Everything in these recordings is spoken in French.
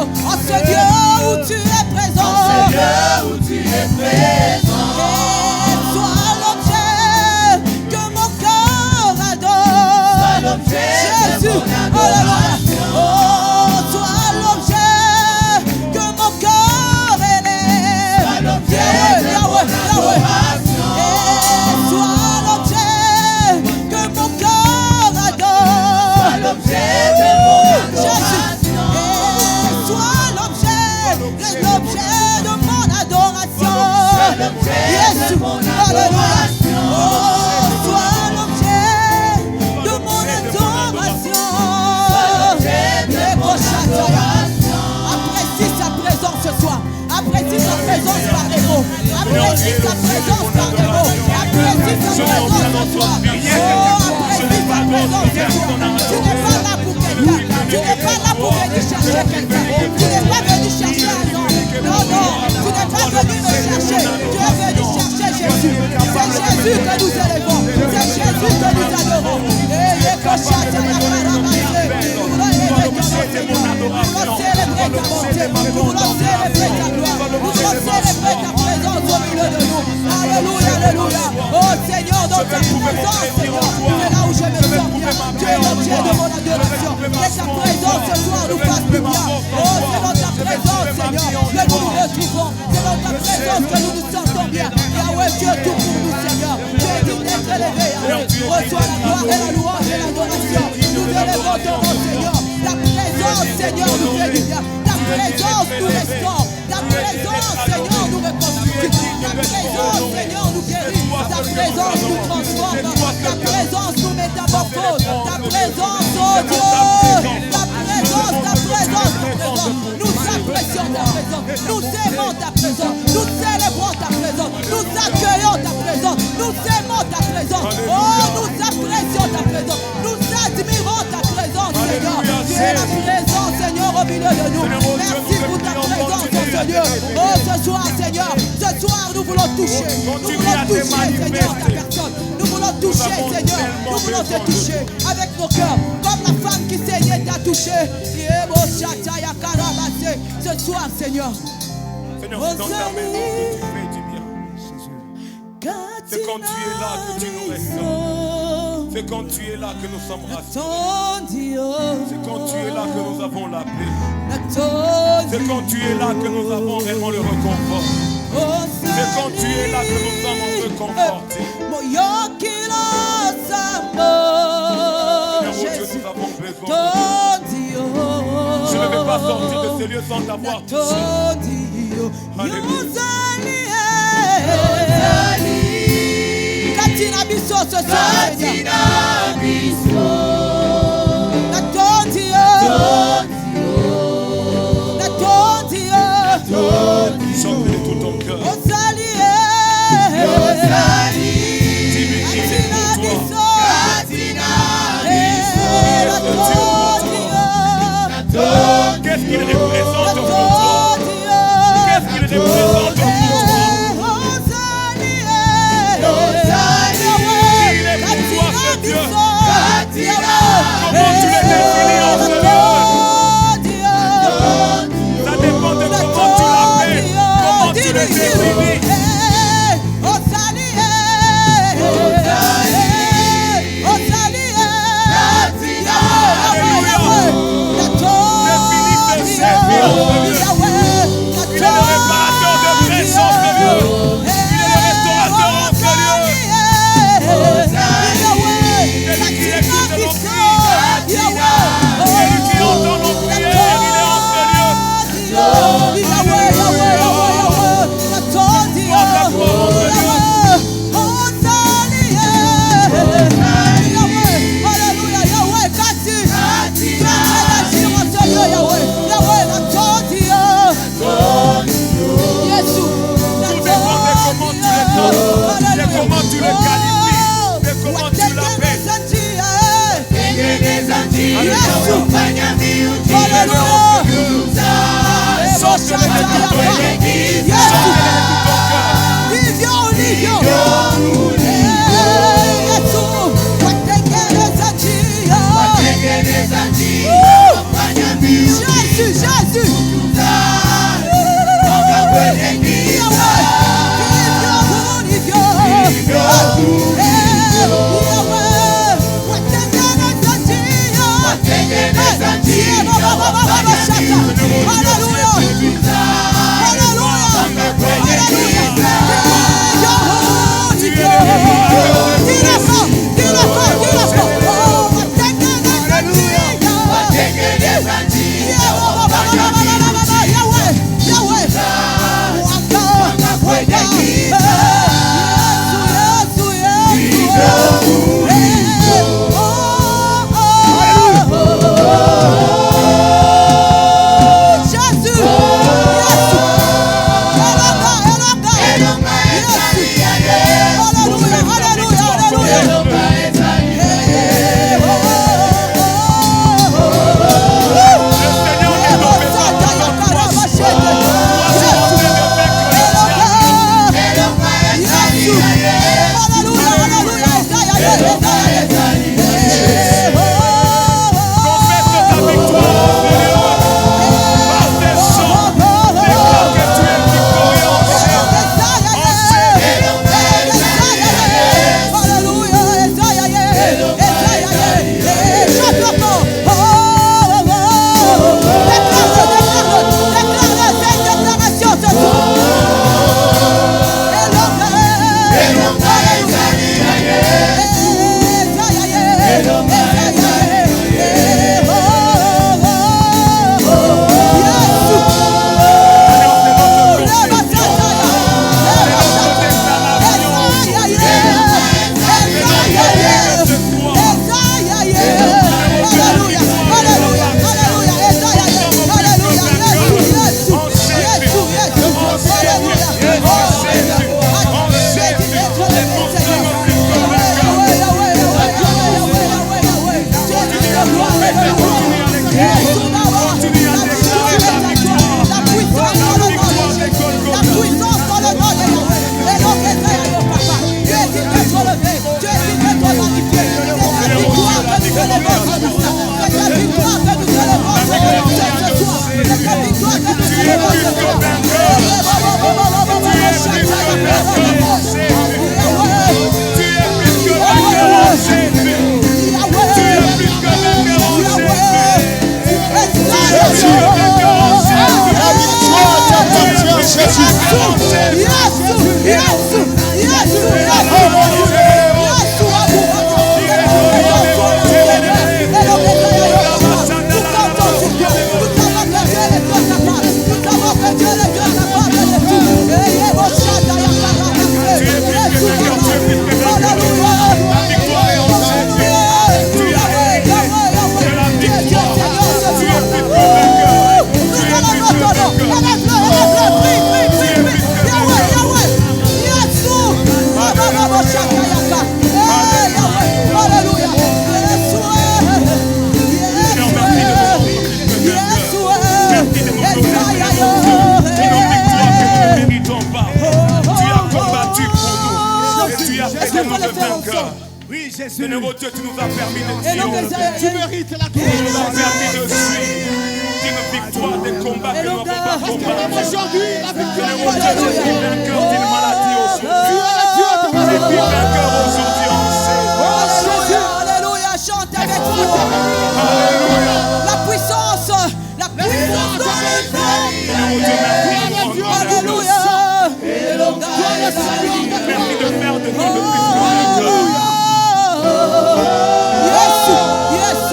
en ce lieu où tu es présent. En ce lieu où tu es présent. Et sois l'objet que mon cœur adore. Sois l'objet de Jésus, mon adoration. oh, sois l'objet que mon cœur élève. Sois l'objet de mon adoration. Et sois l'objet que mon cœur adore. Sois l'objet de mon adoration. Et sois l'objet de mon adoration. Sois l'objet de mon adoration. Oh, sois l'objet de mon adoration. Apprécie sa présence ce soir. Apprécie sa présence par les mots. Apprécie sa présence par les mots. Apprécie sa présence ce soir. Oh, apprécie sa présence ce soir. Tu n'es pas là pour quelqu'un. Tu n'es pas là pour venir chercher quelqu'un. Tu n'es pas venu chercher un homme. Non, non. Tu n'es pas venu me chercher. Tu es venu chercher Jésus. C'est Jésus que nous élevons. C'est Jésus que nous adorons. Et les cochons, c'est la nous voulons célébrer ta bonté. Nous voulons célébrer ta gloire. Nous voulons célébrer ta présence au milieu de nous. Alléluia, alléluia. Oh Seigneur, dans ta présence, Seigneur, c'est là où je me sens bien. Tu es l'objet de mon adoration. Que ta présence ce soir nous fasse du bien. Oh, c'est dans ta présence, Seigneur, que nous nous retrouvons. C'est dans ta présence que nous nous sentons bien. Yahweh, tu es tout pour nous, Seigneur. Tu es digne d'être élevé, Yahweh. Reçois la gloire et la louange et l'adoration. Nous élevons ton nom, Seigneur. Ta présence, Seigneur, nous fait du bien. Ta présence nous restaure. Ta présence, Seigneur, nous reconstruit. Ta présence, Seigneur, nous guérit. Ta présence nous transforme. Ta présence nous métamorphose. Ta présence, oh Dieu. Ta présence, ta présence, ta présence. Nous apprécions ta présence. Nous aimons ta présence. Nous célébrons ta présence. Nous accueillons ta présence. Nous aimons ta présence. Oh, nous apprécions ta présence. Nous admirons ta présence, Seigneur. Tu es la présence, Seigneur, au milieu de nous. Merci pour ta présence dans ce lieu. Oh, ce soir, Seigneur, ce soir, nous voulons toucher. Nous voulons toucher, Seigneur, ta personne. Nous voulons toucher, Seigneur. Nous voulons te toucher avec nos cœurs. Comme la femme qui saignait t'a touché. Ce soir, Seigneur. Seigneur, c'est dans ta maison que tu fais du bien. C'est quand tu es là que tu nous restaures. C'est quand tu es là que nous sommes rassurés. C'est quand tu es là que nous avons la paix. C'est quand tu es là que nous avons vraiment le réconfort. C'est quand tu es là que nous sommes réconfortés. Seigneur, oh Dieu, nous avons besoin de toi. Je ne vais pas sortir de ces lieux sans t'avoir touché. Katina biso ce soir, Katina biso. Chante de tout ton cœur. Qu'est-ce qu'il représente pour toi? Qu'est-ce qu'il représente pour toi? Il est pour toi ce Dieu. Comment tu le définis en ce lieu? Ça dépend de comment tu l'appelles, comment tu le définis. Il est le réparateur de blessures en ce lieu. Il est le restaurateur en ce lieu. Celui qui écoute nos cris. Celui qui entend nos prières. Il est en ce lieu. Porte la gloire en ce lieu. Alléluia, Yahweh, Kasi. Tu es en train d'agir en ce lieu, Yahweh. Yahweh, la Jésus. Seigneur oh Dieu, tu nous as permis de Et donc, triompher. Tu mérites la Tu nous as gloire. permis de suivre d'une victoire des combats que nous n'avons pas Parce que même combattus. aujourd'hui, la victoire Seigneur oh Dieu, je suis vainqueur d'une maladie Tu aujourd'hui. es le Dieu de Je suis gloire. vainqueur aujourd'hui en scène. Alléluia, alléluia, chante avec nous. Alléluia. La puissance de Seigneur oh Dieu, merci de nous rendre Alléluia. Merci de faire de nous de plus vainqueurs. Yes.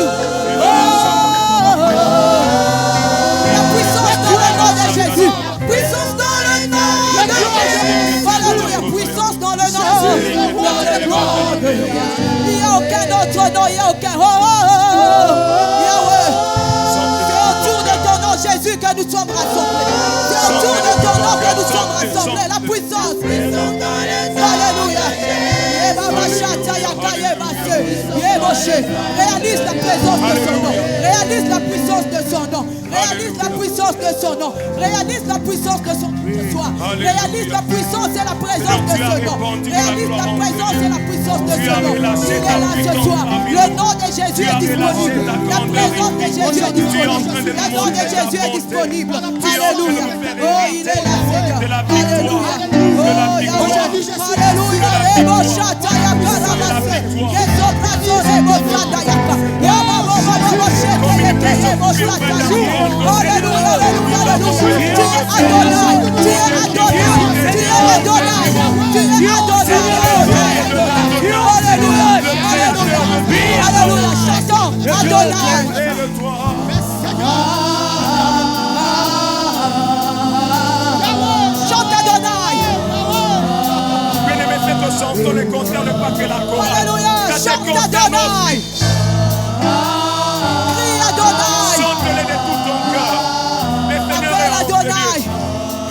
La puissance dans le nom de Jésus. Puissance dans le nom de Jésus. Alléluia. Puissance dans le nom de Jésus. Il n'y a aucun autre nom. Il n'y a aucun. Yahweh. C'est autour de ton nom, Jésus, que nous sommes rassemblés. C'est autour de ton nom que nous sommes rassemblés. La puissance. Alléluia. Réalise la présence de son nom. Réalise la puissance de son nom. Réalise la puissance de son nom. Réalise la puissance de son nom. Réalise la puissance et la présence de ce nom. Réalise la présence et la puissance de ce nom. Il est là ce soir. Le nom de Jésus est disponible. La présence de Jésus est disponible. Le nom de Jésus est disponible. Alléluia. Oh, il est là, Seigneur. Alléluia. Oh, Yahweh. Alléluia. Rebo Shataya Karamase. Yeso Prato Rebo Satayaka. Yaba Bobo Bobo Shekeleke Rebo Sataya. Alléluia, alléluia, alléluia. Tu es Adonai. Tu es Adonai. Tu es Adonai. Tu es Adonai. Alléluia. Alléluia. Alléluia. Chantons Adonai. Chante Adonai. Bien-aimé, cette chanson ne concerne pas que la chorale. Alléluia. Ça te Chante concerne Adonai. aussi. Crie Adonai. Chante-le de tout ton cœur. Le Seigneur Appelle est Adonai. revenu.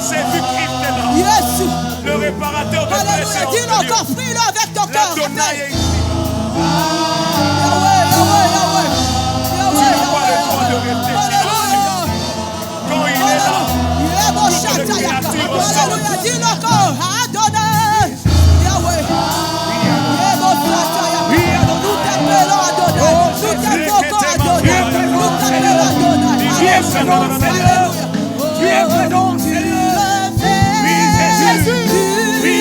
Jésus-Christ est là. Yes. Le réparateur de Alléluia. péché. Dis-le encore. Prie-le avec ton cœur. L'Adonai Appelle. est ici. Yahweh, Yahweh, Yahweh. Tu Yahweh, n'as pas le droit de Yahweh. rester Alléluia. quand il est là. Yebo Shatayaka. Alléluia. Dis-le encore. Adonai. Yahweh. Yebo Shatayaka. Nous t'appelons Adonai. Nous t'invoquons Adonai. Nous t'appelons Adonai. Tu es présent, Seigneur. Tu es présent, Seigneur. Jésus. Oui,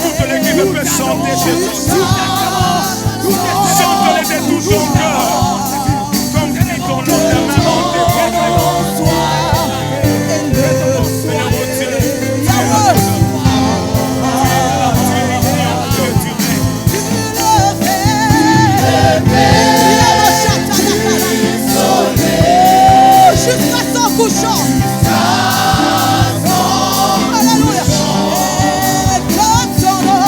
toute l'équipe peut chanter Jésus. Chante-le de tout ton cœur. Comme si ton nom éternellement dépend. Seigneur mon Dieu. Jusqu'à son couchant. Alléluia. Et que ton nom.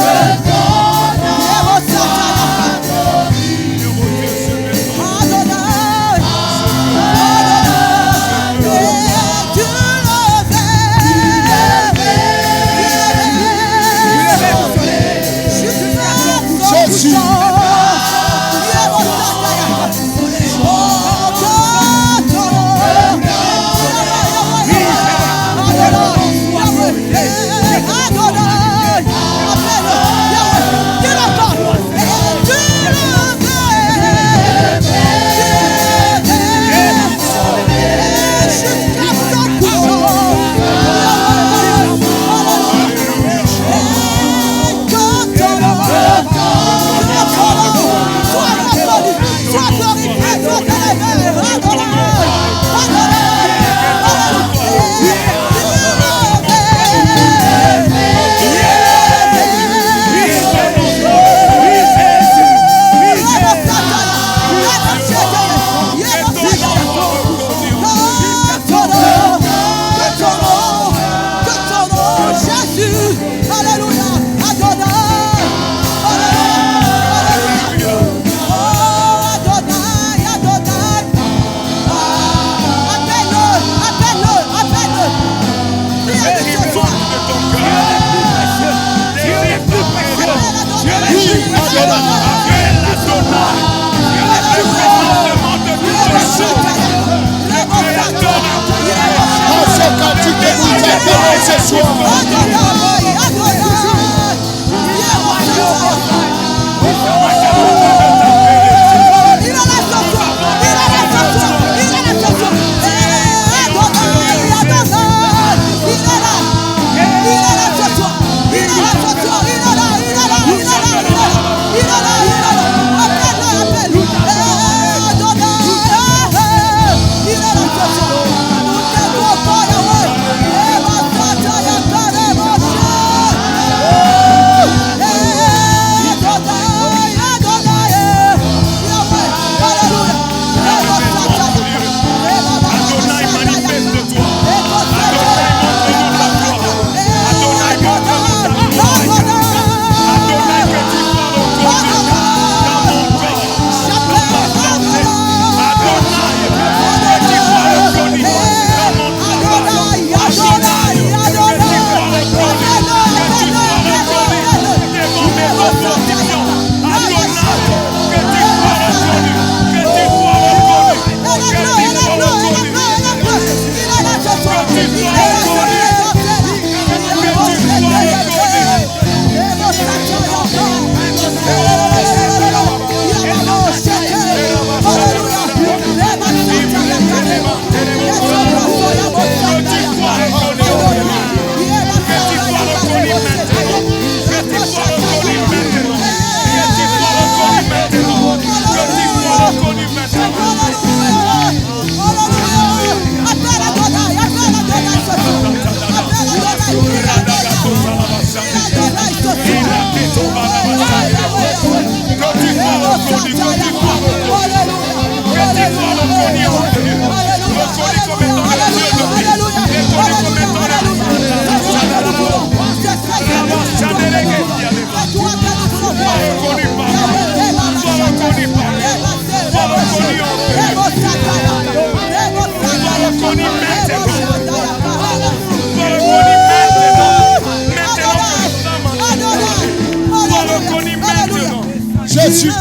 Jésus.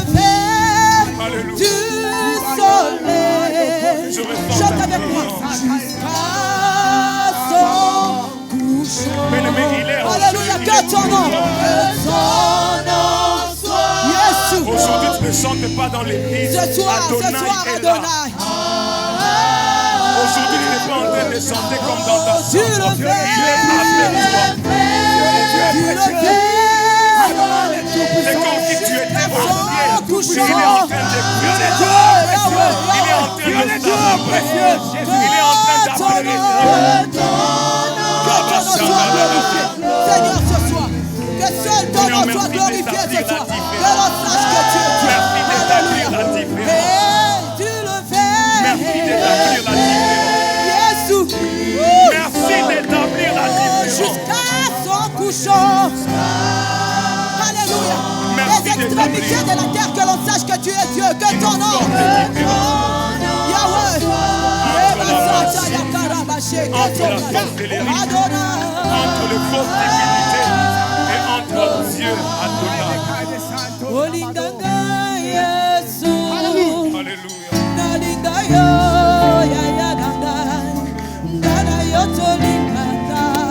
Du soleil. Chante avec moi. Jusqu'à son couchant. Alléluia. Que ton nom. Que ton nom soit. Jésus. Aujourd'hui, tu ne chantes pas dans l'église. Ce soir, Adonai est là. Adonai. Aujourd'hui, tu n'es pas en train de chanter comme dans ta Tu chambre. le Il fais. est avec toi. Tu le fais. C'est comme si tu étais au ciel. Couchant. Il est en train de prier. Il est en train de t'appeler. Il est en train d'appeler. Seigneur, ce soir, que seul ton nom soit glorifié ce soir. Que l'on sache que tu es Dieu. Merci d'établir la différence. Et tu le fais. Merci d'établir la différence. Jésus. Merci d'établir la différence. Jusqu'à son couchant. Alléluia. Merci Les extrémités de la terre, que l'on sache que tu es Dieu. Que ton nom. Yahweh. Entre le faux divinité et entre Dieu Adonai.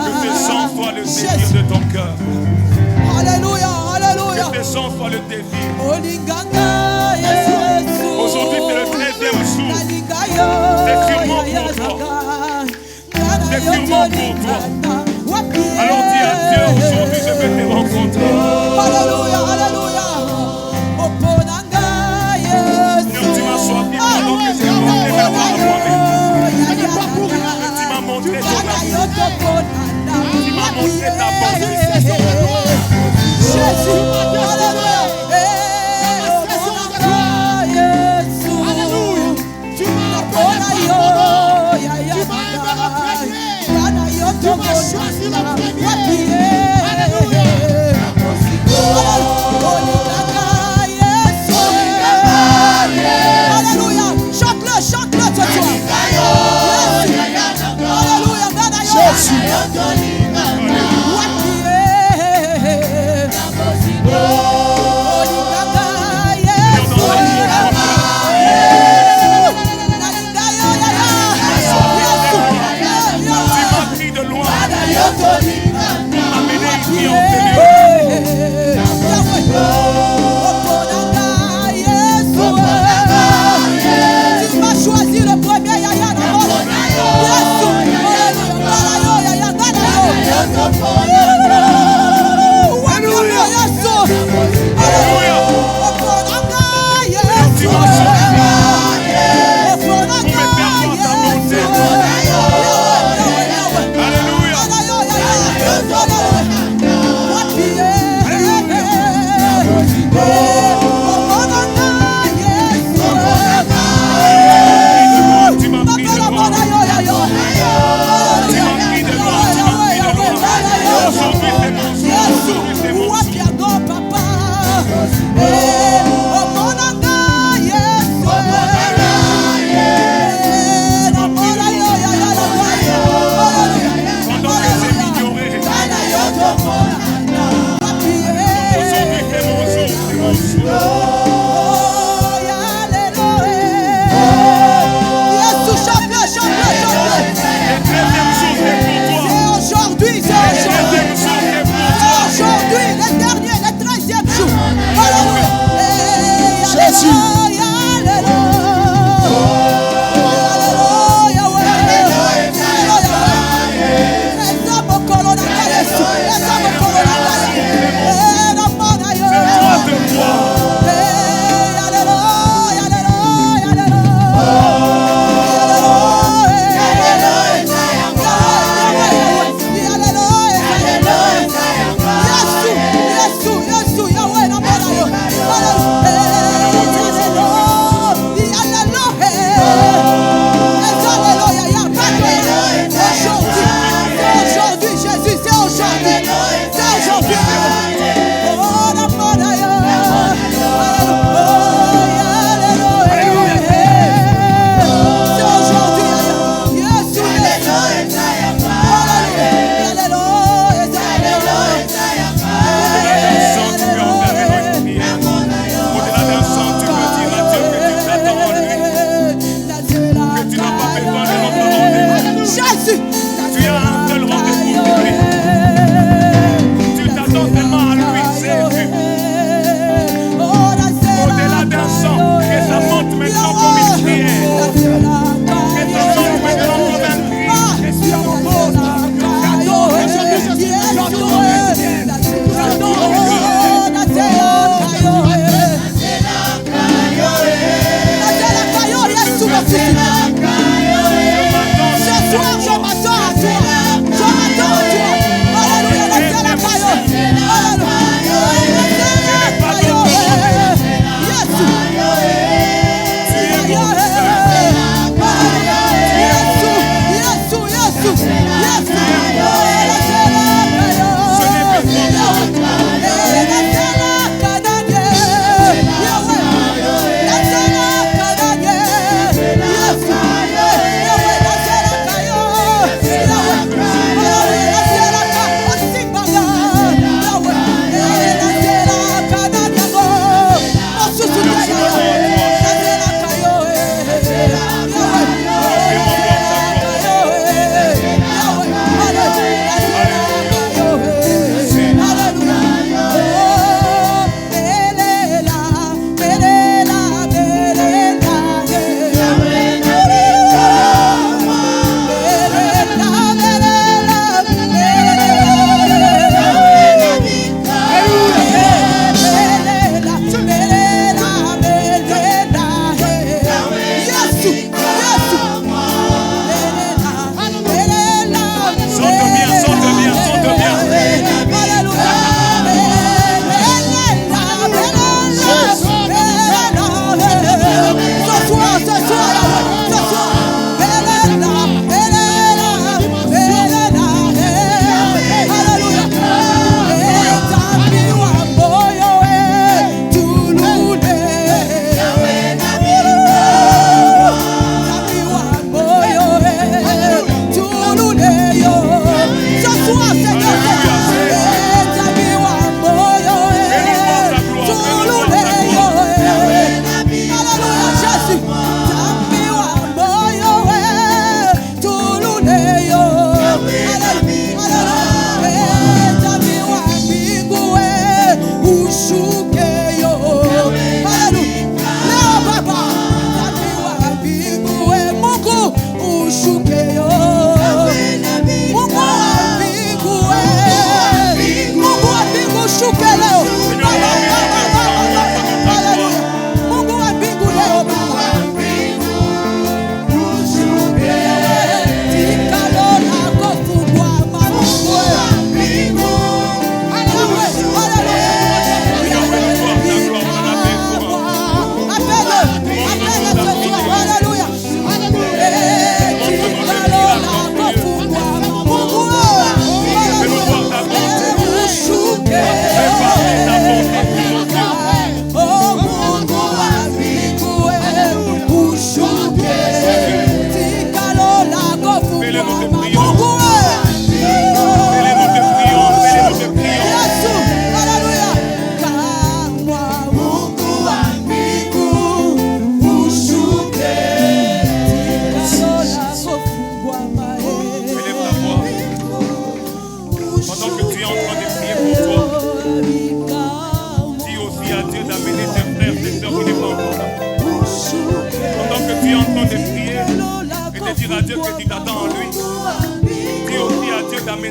Que tes sens soient le désir de ton cœur. Alléluia, alléluia. Que tes sens soient le désir. Aujourd'hui, c'est le 13e jour. C'est sûrement pour toi. C'est sûrement pour toi. Alors dis à Dieu, aujourd'hui je vais te rencontrer. Alléluia, alléluia. Seigneur, tu m'as choisi pendant que j'ai montré ma volonté. Tu m'as montré ton amour. Tu m'as montré ta bonté. Jésus, alléluia. Tu m'as choisi la première. Alléluia.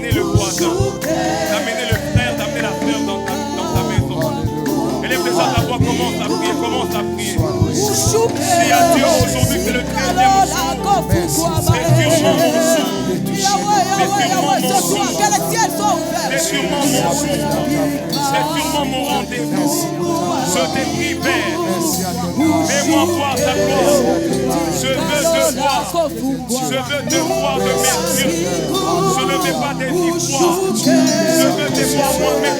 d'amener le voisin, d'amener le frère, d'amener la sœur dans ta maison. Élève déjà ta voix, commence à prier, Dis à Dieu aujourd'hui que le 13e jour. C'est sûrement mon jour. C'est sûrement mon jour. C'est sûrement mon rendez-vous. Je te prie, Père. Fais-moi voir ta gloire. Je veux te voir. Je veux te voir de merveilleux. Je ne veux pas des histoires. Je veux te voir moi-même.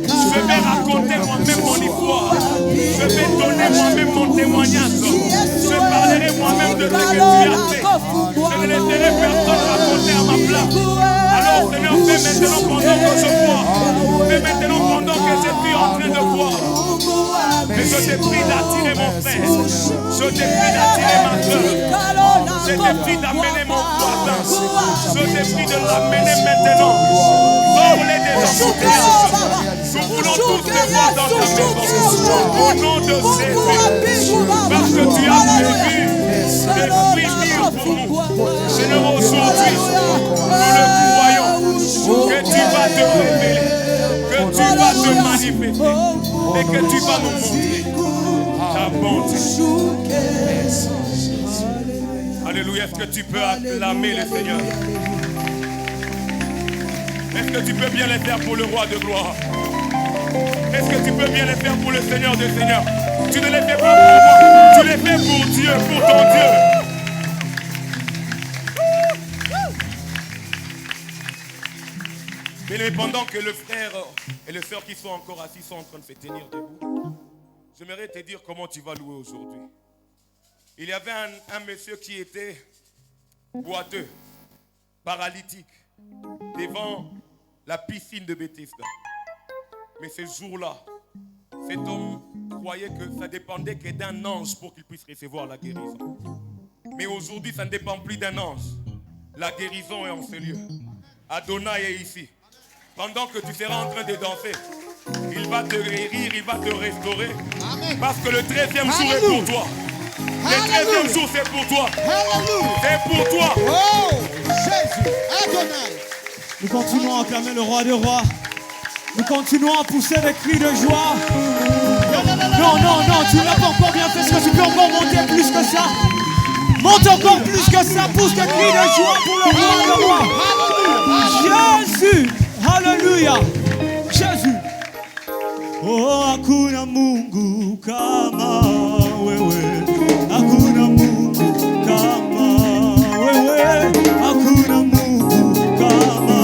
Je vais raconter moi-même mon histoire. Je vais donner moi-même mon témoignage. Je parlerai moi-même de ce que tu as fait. Je ne laisserai personne raconter à ma place. Alors Seigneur, fais maintenant pendant que je vois. Fais maintenant pendant que je suis en train de voir. Mais je te prie d'attirer mon frère. Je te prie d'attirer ma soeur. Je te prie d'amener mon voisin. Je te prie de l'amener maintenant. Sors-les des embouteillages. Nous voulons tous te voir dans ta maison. Au nom de Jésus. Parce que tu as prévu des fruits mûrs pour nous. Seigneur, aujourd'hui, nous le croyons. Que tu vas te révéler. Que tu vas te manifester. Et que tu vas nous montrer ta bonté. Alléluia. Est-ce que tu peux acclamer le Seigneur? Est-ce que tu peux bien le faire pour le roi de gloire? Est-ce que tu peux bien le faire pour le Seigneur des Seigneurs? Tu ne les fais pas pour moi, tu les fais pour Dieu, pour ton Dieu. Mais pendant que le frère et le sœur qui sont encore assis sont en train de se tenir debout, j'aimerais te dire comment tu vas louer aujourd'hui. Il y avait un monsieur qui était boiteux, paralytique, devant la piscine de Bethesda. Mais ce jour-là, cet homme croyait que ça dépendait que d'un ange pour qu'il puisse recevoir la guérison. Mais aujourd'hui, ça ne dépend plus d'un ange. La guérison est en ce lieu. Adonai est ici. Pendant que tu seras en train de danser, il va te guérir, il va te restaurer. Amen. Parce que le 13e jour est pour toi. Le 13e jour, c'est pour toi. C'est pour toi. Oh, Jésus, Adonai. Nous continuons à acclamer le roi des rois. Nous continuons à pousser des cris de joie. Non, tu n'as pas encore bien fait. Est-ce que tu peux encore monter plus que ça? Monte encore plus que ça. Pousse des cris de joie pour le roi des rois. Jésus. Alléluia. Jésus. Oh, hakuna Mungu kama wewe. Hakuna Mungu kama wewe. Hakuna Mungu kama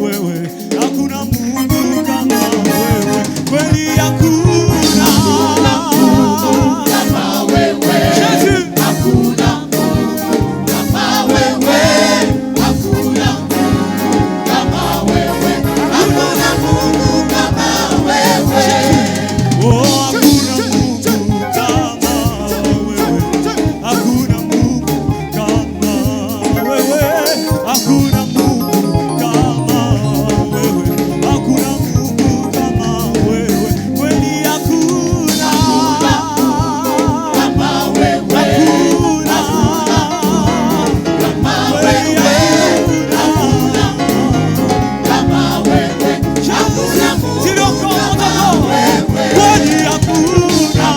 wewe. Hakuna Mungu kama wewe. Kweli hakuna Mungu kama wewe. Jésus. Hakuna Mungu kama wewe. Hakuna Mungu kama wewe. Hakuna Mungu kama wewe. Oh, hakuna Mungu kama wewe. Hakuna Mungu kama wewe. Hakuna Mungu kama wewe. Hakuna Mungu kama wewe. Kweli hakuna kama wewe. Hakuna kama wewe. Hakuna kama wewe. Hakuna Mungu kama wewe. Kweli hakuna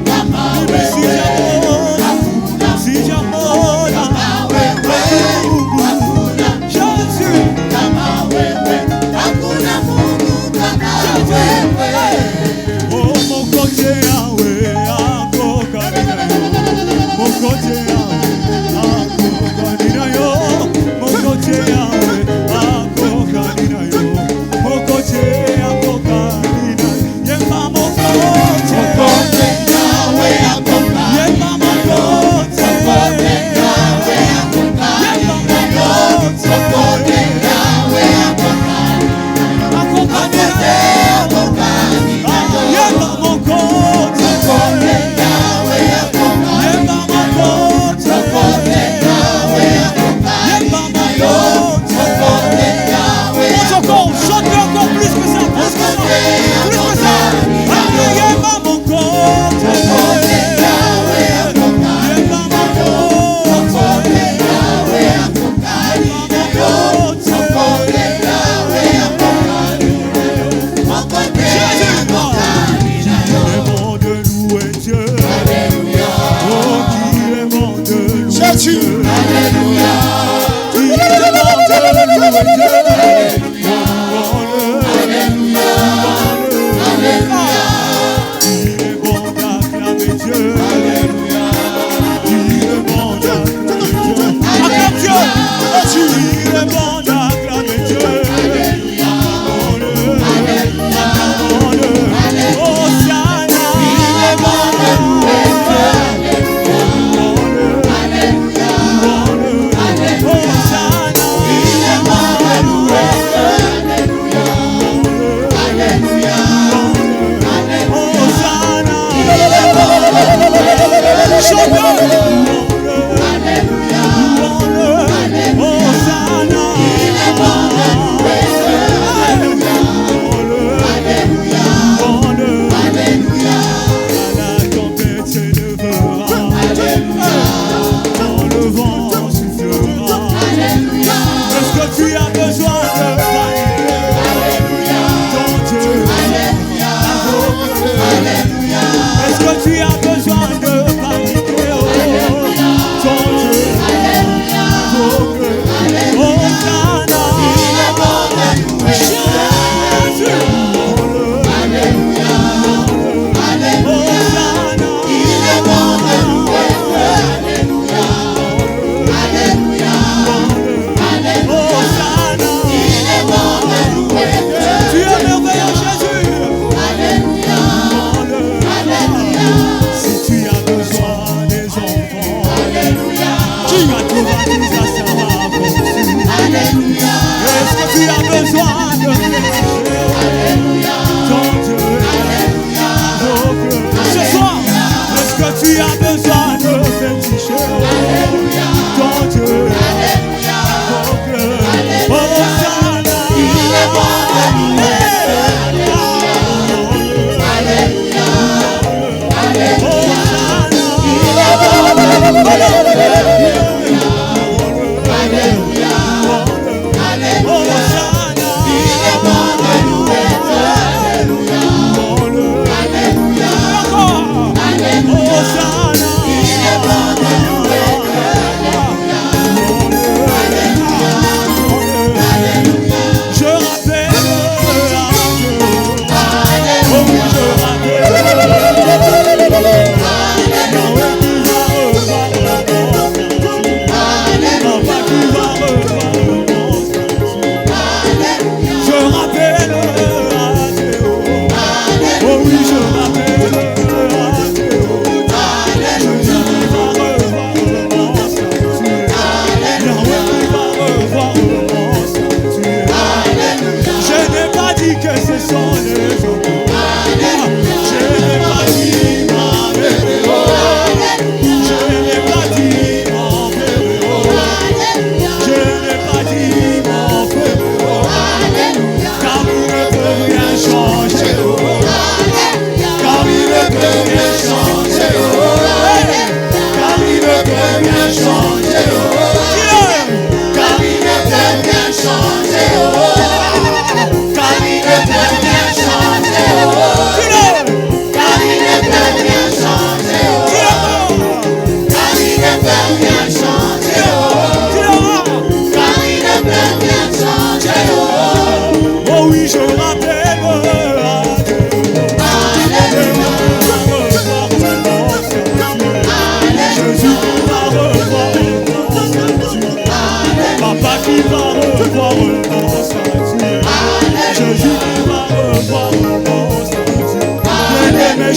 kama wewe. Sijamona kama wewe. Hakuna Jésus kama wewe. Hakuna Mungu kama wewe. Oh, mokote yawe ako kaninayo. Mokote yawe ako kaninayo. Mokote yawe ako kaninayo. Mokote ako kaninayo. Yemba mokote. Mokote yawe ako kaninayo. Yemba mokote. Mokote yawe ako kaninayo. Mokote yawe ako kaninayo. Ako kaninayo.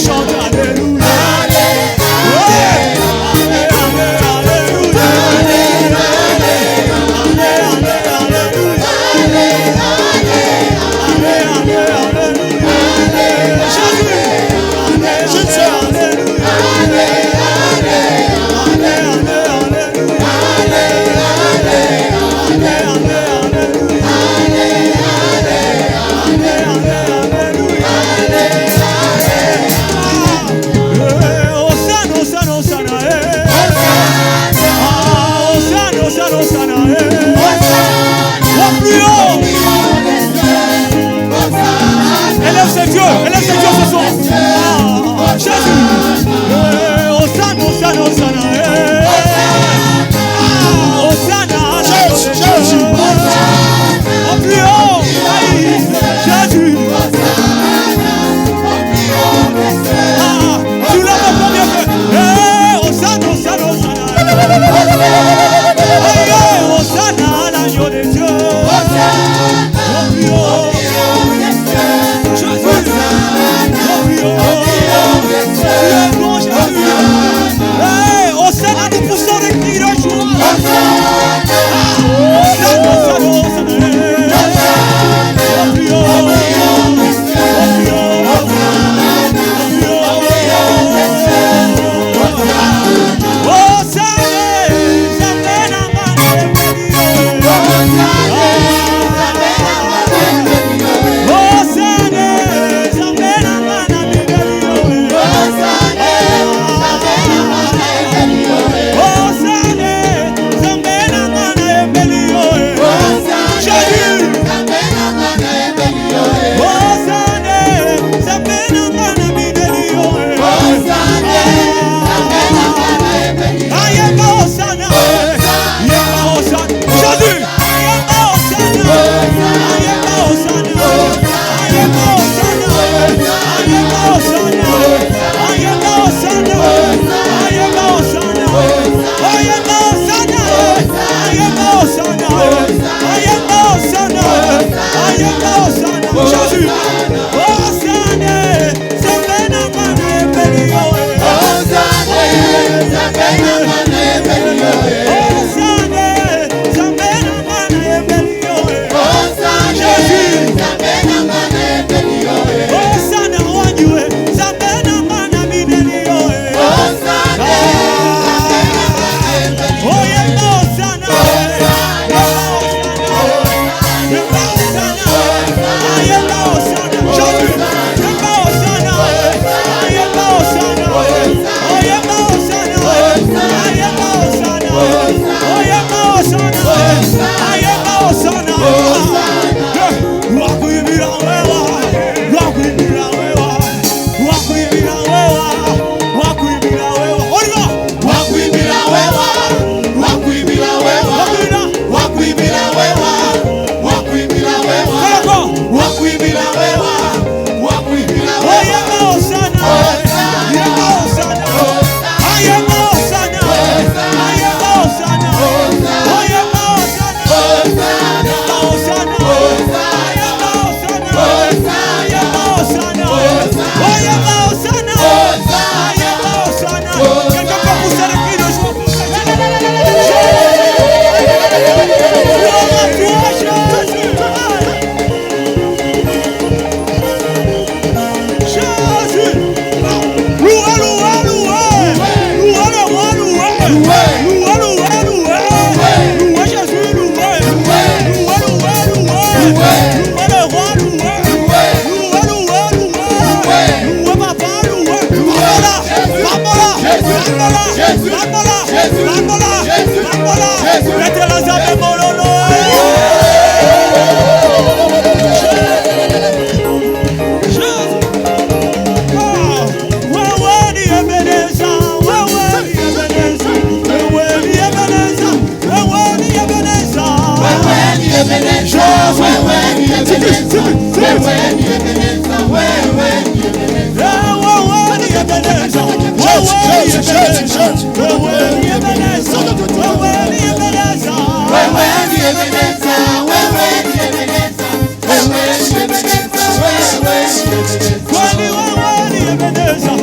chante Alléluia. Ebeneza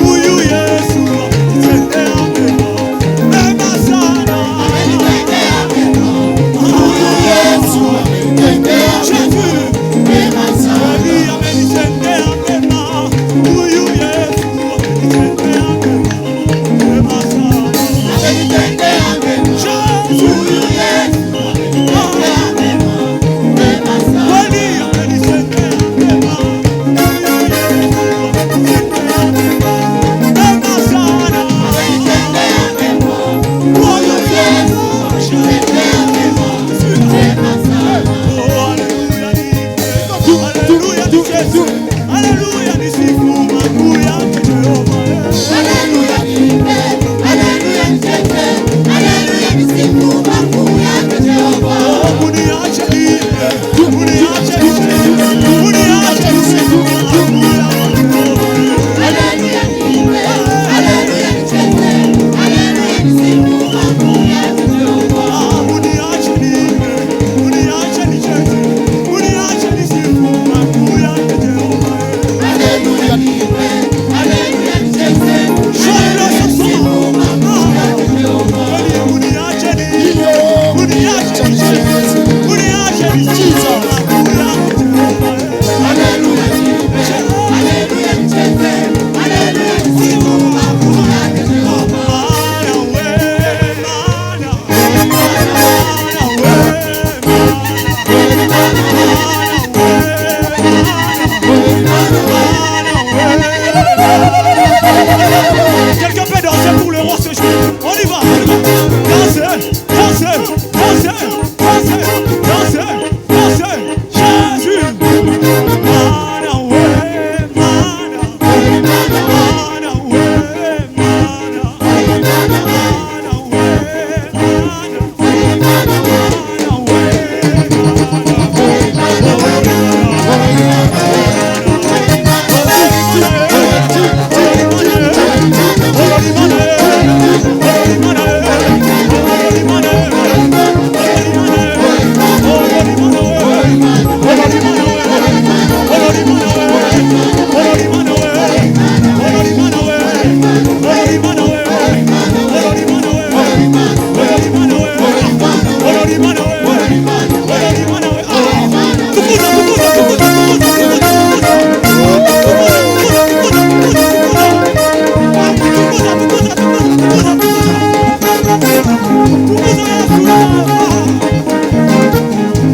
Huyu Yesu amenitendea mema.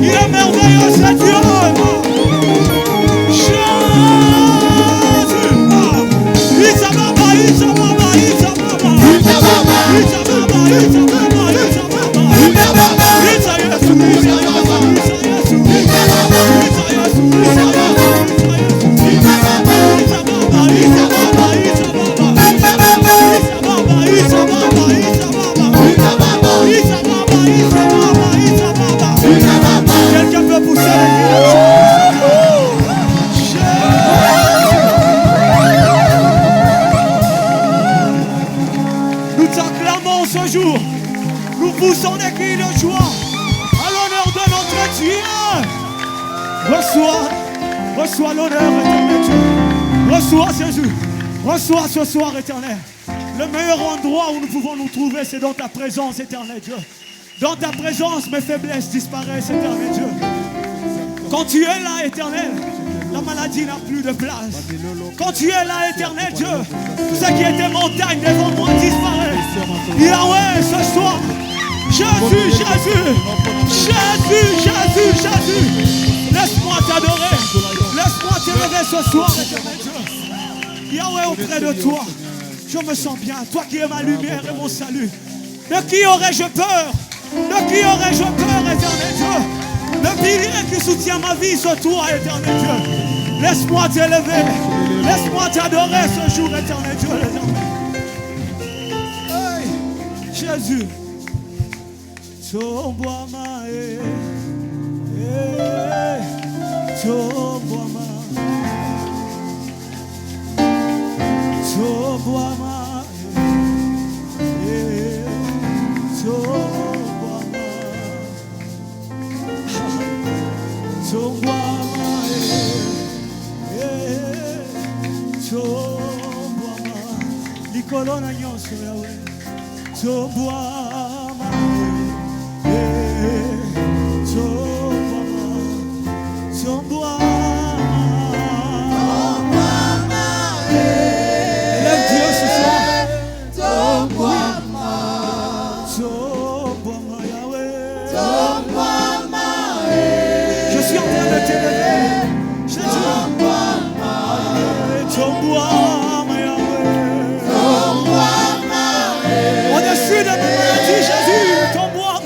Il est merveilleux, c'est Dieu. Quelqu'un peut pousser nous t'acclamons ce jour. Nous poussons des cris de joie à l'honneur de notre Dieu. Reçois l'honneur, éternel Dieu. Reçois Jésus. Reçois ce soir, éternel. Le meilleur endroit où nous pouvons nous trouver, c'est dans ta présence, éternel Dieu. Dans ta présence, mes faiblesses disparaissent, éternel Dieu. Quand tu es là, éternel, la maladie n'a plus de place. Quand tu es là, éternel Dieu, tout ce qui était montagne devant moi disparaît. Yahweh, ce soir, Jésus, Jésus, Jésus, Jésus, Jésus, laisse-moi t'adorer. Laisse-moi t'élever ce soir, éternel Dieu. Yahweh, auprès de toi, je me sens bien. Toi qui es ma lumière et mon salut. De qui aurais-je peur? De qui aurais-je peur, éternel Dieu? Le pilier qui soutient ma vie, c'est toi, éternel Dieu. Laisse-moi t'élever. Laisse-moi t'adorer ce jour, éternel Dieu. Hey, Jésus. Tomboama, Tomboama, Tomboama, Nicolona nyonso yawe Tomboama, élève Dieu ce soir. Je suis en train de t'élever. Au-dessus de mes maladies, Jésus, ton bois.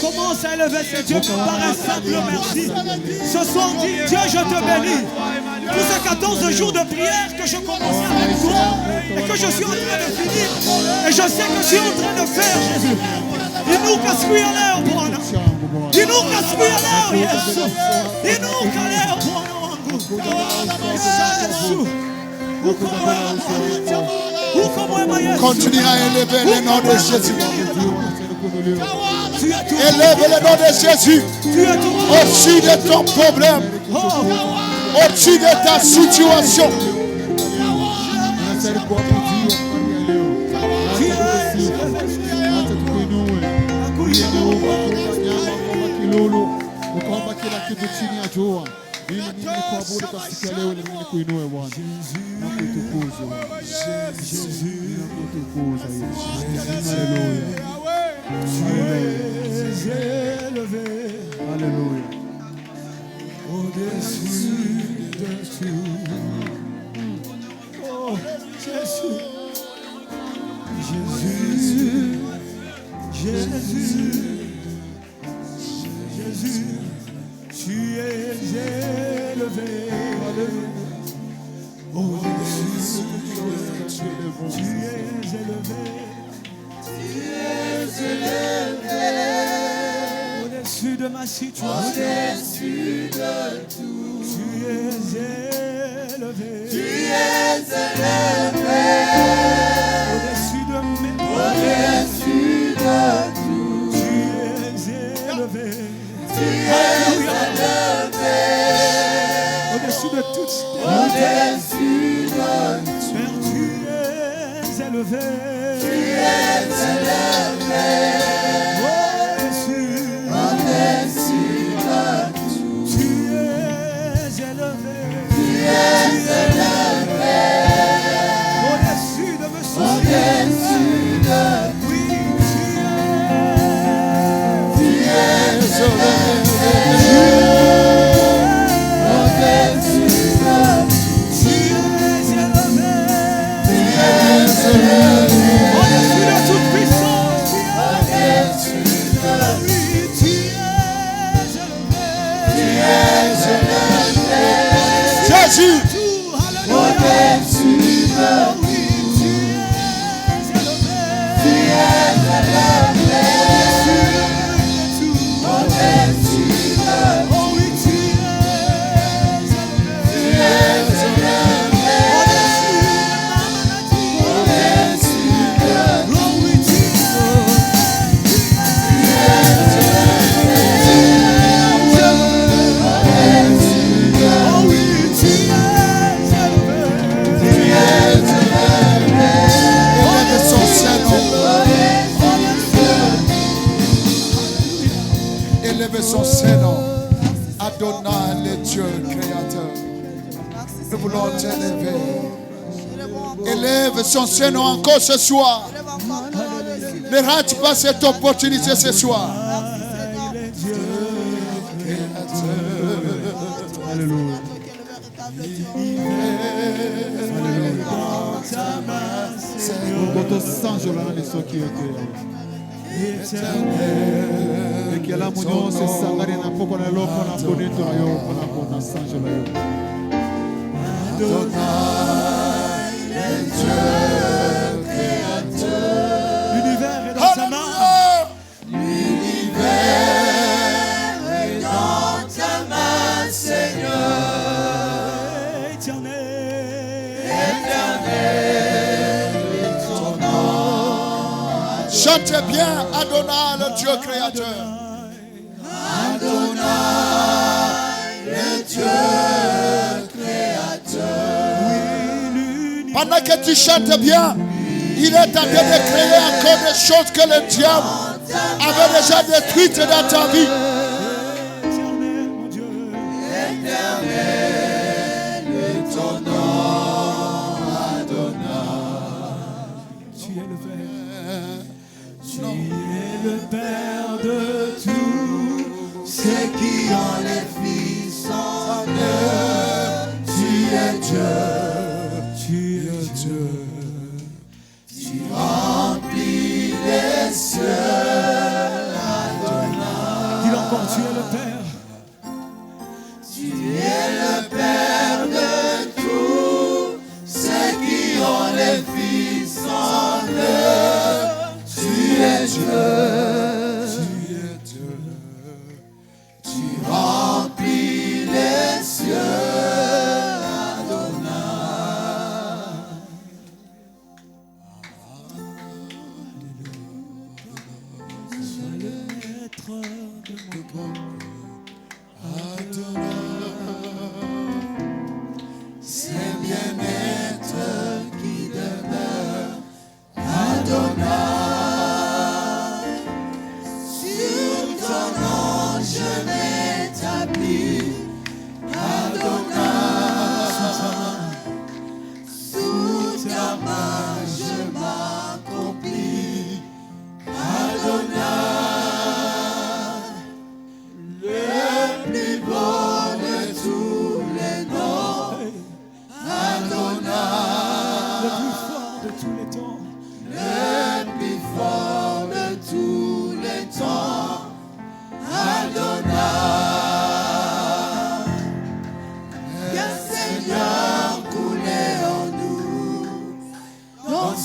Commence à élever ses dieux par un simple merci. Ce soir, dis Dieu, je te bénis. Pour ces 14 jours de prière que je commençais avec toi et que je suis en train de finir. Et je sais que je suis en train de faire, Jésus. Inuka siku ya leo Bwana. Inuka siku ya leo Yesu. Inuka leo Bwana wangu. Yesu. Uko mwema Yesu. Continue à élever le nom de Jésus. Élève le nom de Jésus. Au-dessus de ton problème. Au-dessus de ta situation. Ukaomba kila kitu chini ya jua ili mimi nikuabudu kwa siku ya leo, ili mimi nikuinue Bwana na kutukuza Yesu. Haleluya, haleluya. Au-dessus de tout. Oh Jésus, Jésus, Jésus, Jésus, tu es élevé. Au-dessus, tu es élevé. Au-dessus de ma situation, au-dessus de tout, tu es élevé. Tu es élevé. Au-dessus de mes problèmes, au-dessus de tout, tu es élevé. Tu es élevé. Au-dessus de toutes tes au-dessus de tout, Père, tu es élevé. Tu es élevé. Au-dessus de me soucier, oui, tu es au-dessus de toute puissance, oui, tu es élevé. Jésus. Élevez son Seigneur, Adonai, le Dieu créateur. Nous voulons t'élever. Élève son Seigneur encore ce soir. Ne rate pas cette opportunité ce soir. Alléluia. ekela munyonso esangani na poko na loko na bonito na yo mpona kona sanjo na yo. L'univers est dans sa main. L'univers est dans ta main, Seigneur. Éternel est ton nom. Chantez bien Adonai, le Dieu créateur. Adonai, le Dieu créateur. Pendant que tu chantes bien, il est en train de créer encore des choses que le diable avait déjà détruites dans ta vie. Éternel, mon Dieu. Éternel est ton nom, Adonai. Tu es le Père de tous ceux qui ont les fils en eux. Tu es Dieu, tu es Dieu. Tu remplis les cieux.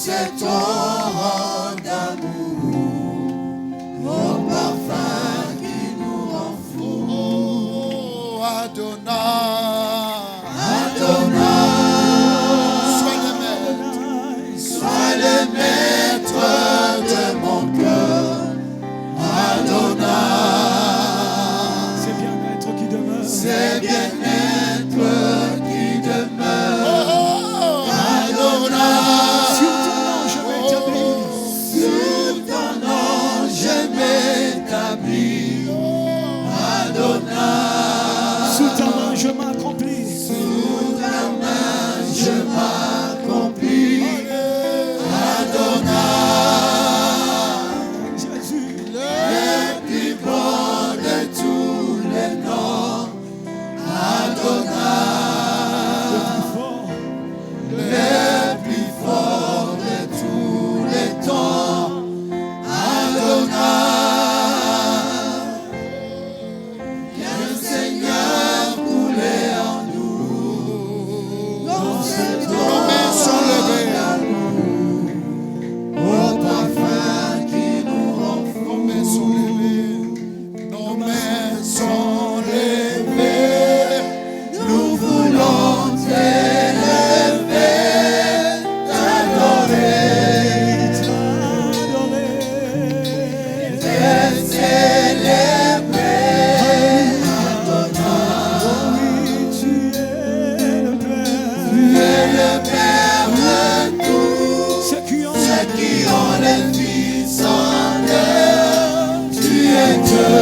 c'est ton rang d'amour, mon parfum qui nous rend fous. Oh, Adonai, Adonai, sois le maître de mon cœur. Adonai, C'est bien-être qui demeure. c'est bien-être qui demeure. Oh, Adonai, Sur ton nom je m'établis. sous ton nom je m'établis. Adonai, Sous ta main je m'accomplis. sous ta main je m'accomplis. Adonai, Jésus. le plus bon de tous les noms. Adonai, Fort. le plus fort de tous les temps. Adonai, viens Seigneur couler en nous. Nos mains sont levées. Au parfum qui nous rend fous. Nos mains sont levées. Nos mains sont levées. Nous voulons t'élever, t'adorer, te célébrer. Adonai, Tu es le Père. tu es le Père de tous. Ceux qui ont Ceux qui ont les fils en eux, tu es Dieu.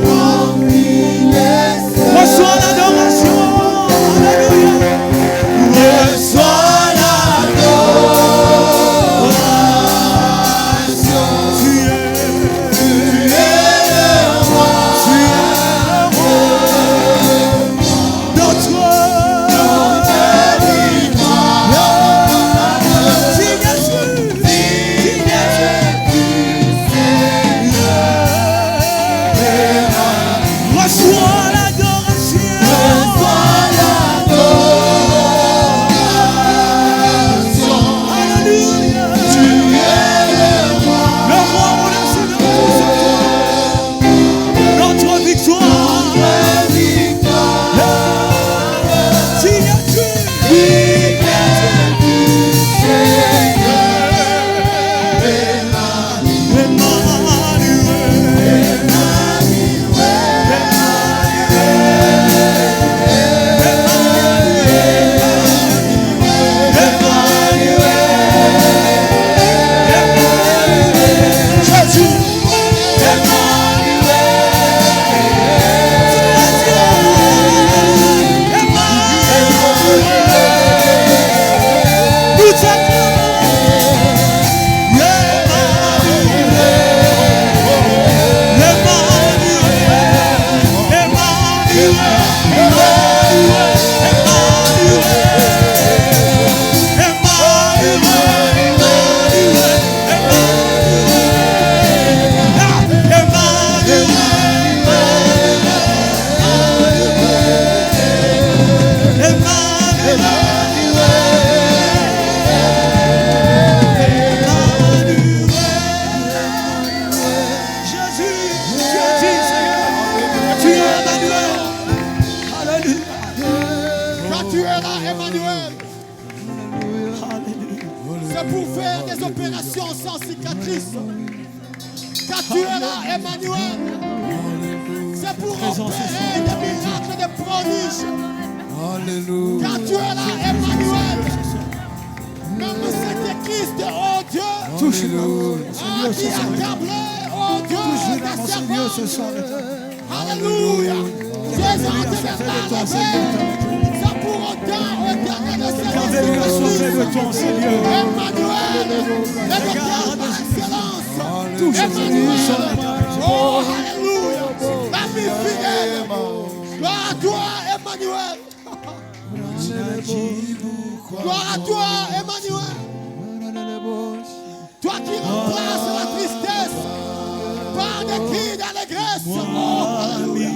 Remplis les cieux. reçois l'adoration. Alléluia. Reçois l'adoration. Tu es Tu es le roi. notre reçois l'adoration. Alléluia. Le roi, on le sait de tous. Notre victoire. C'est pour faire des opérations sans cicatrice. Car tu es là, Emmanuel. C'est pour opérer des miracles, des prodiges. Alléluia. Car tu es là, Emmanuel. Même cet Christ, oh Dieu, Touche-le. qui a câblé, oh Dieu, des serpents. Alléluia. Tu es en train de c'est pour autant, éternel de Gardez-le sauvé de ton Seigneur. Emmanuel, le docteur par excellence. Touche Emmanuel. Oh, alléluia. L'ami fidèle. Gloire à toi, Emmanuel. Gloire à toi, Emmanuel. Toi qui remplaces la tristesse par des cris d'allégresse. Oh, alléluia.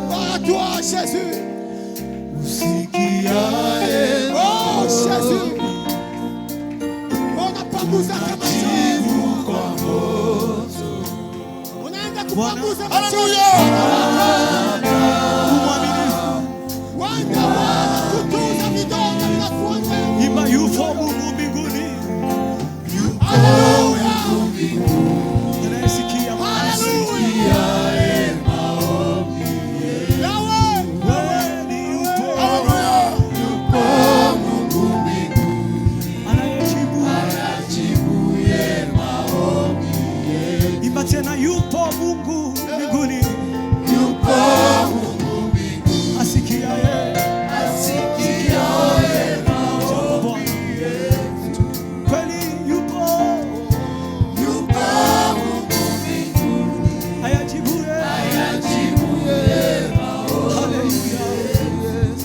Gloire à toi, Jésus. Oh Jésus. On n'a pas besoin de Alléluia. Imba yupo Mungu mbinguni. Anayesikia maombi. Kweli yupo. Anayejibu imba tena, yupo Mungu mbinguni. Asikiaye. Kweli yupo. Ayajibuye. Haleluya.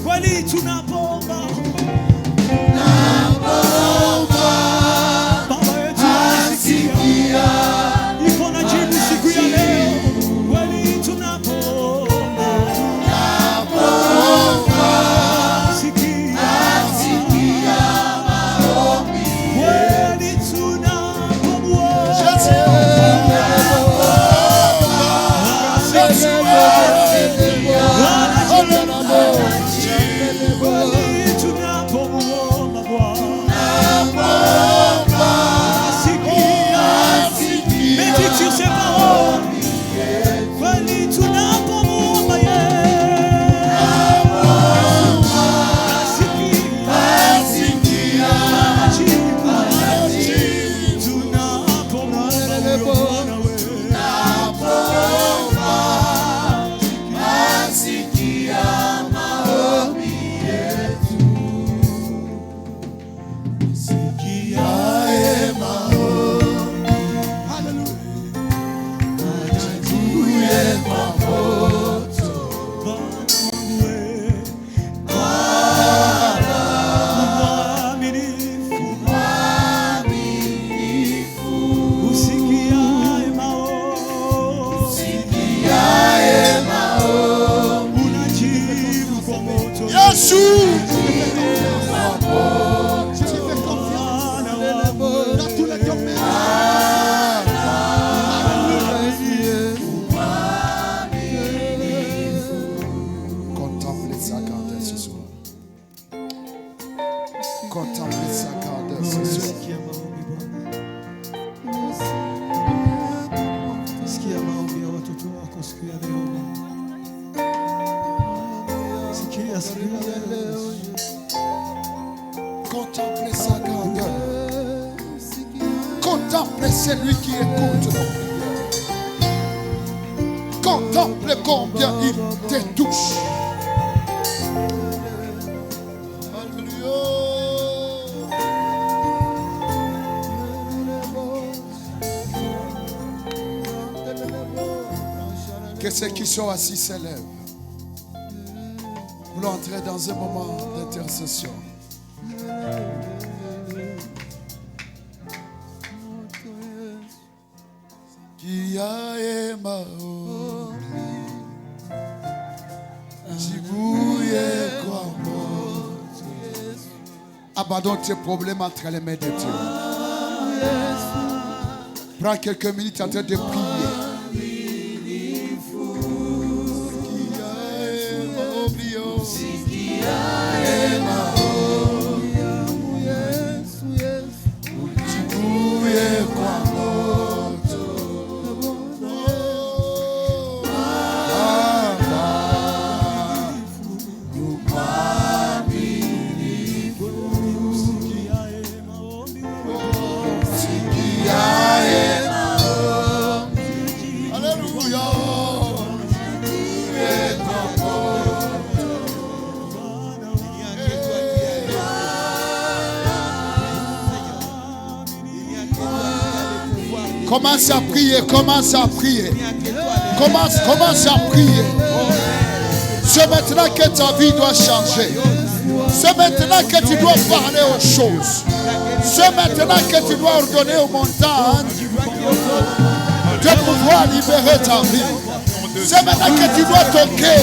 Kweli tunapoomba. Baba yetu asikia. Yupo na jibu siku ya leo. Kweli tunapoomba. Asikia. Kweli tunapomuomba Bwana. Asikia. Médite sur ses paroles. Kweli tunapomuomba Contemplez sa grandeur ce soir. Sikia maombi ya watoto wako siku ya leo. Sikia siku ya leo. Contemplez sa grandeur. Contemplez celui qui écoute nos prières. Contemplez combien il te touche. Que ceux qui sont assis s'élèvent. Nous voulons entrer dans un moment d'intercession. Abandonne tes problèmes entre les mains de Dieu. Prends quelques minutes en train de prier. Commence à prier, commence à prier. Commence à prier. C'est maintenant que ta vie doit changer. C'est maintenant que tu dois parler aux choses. C'est maintenant que tu dois ordonner aux montagnes de pouvoir libérer ta vie. C'est maintenant que tu dois toquer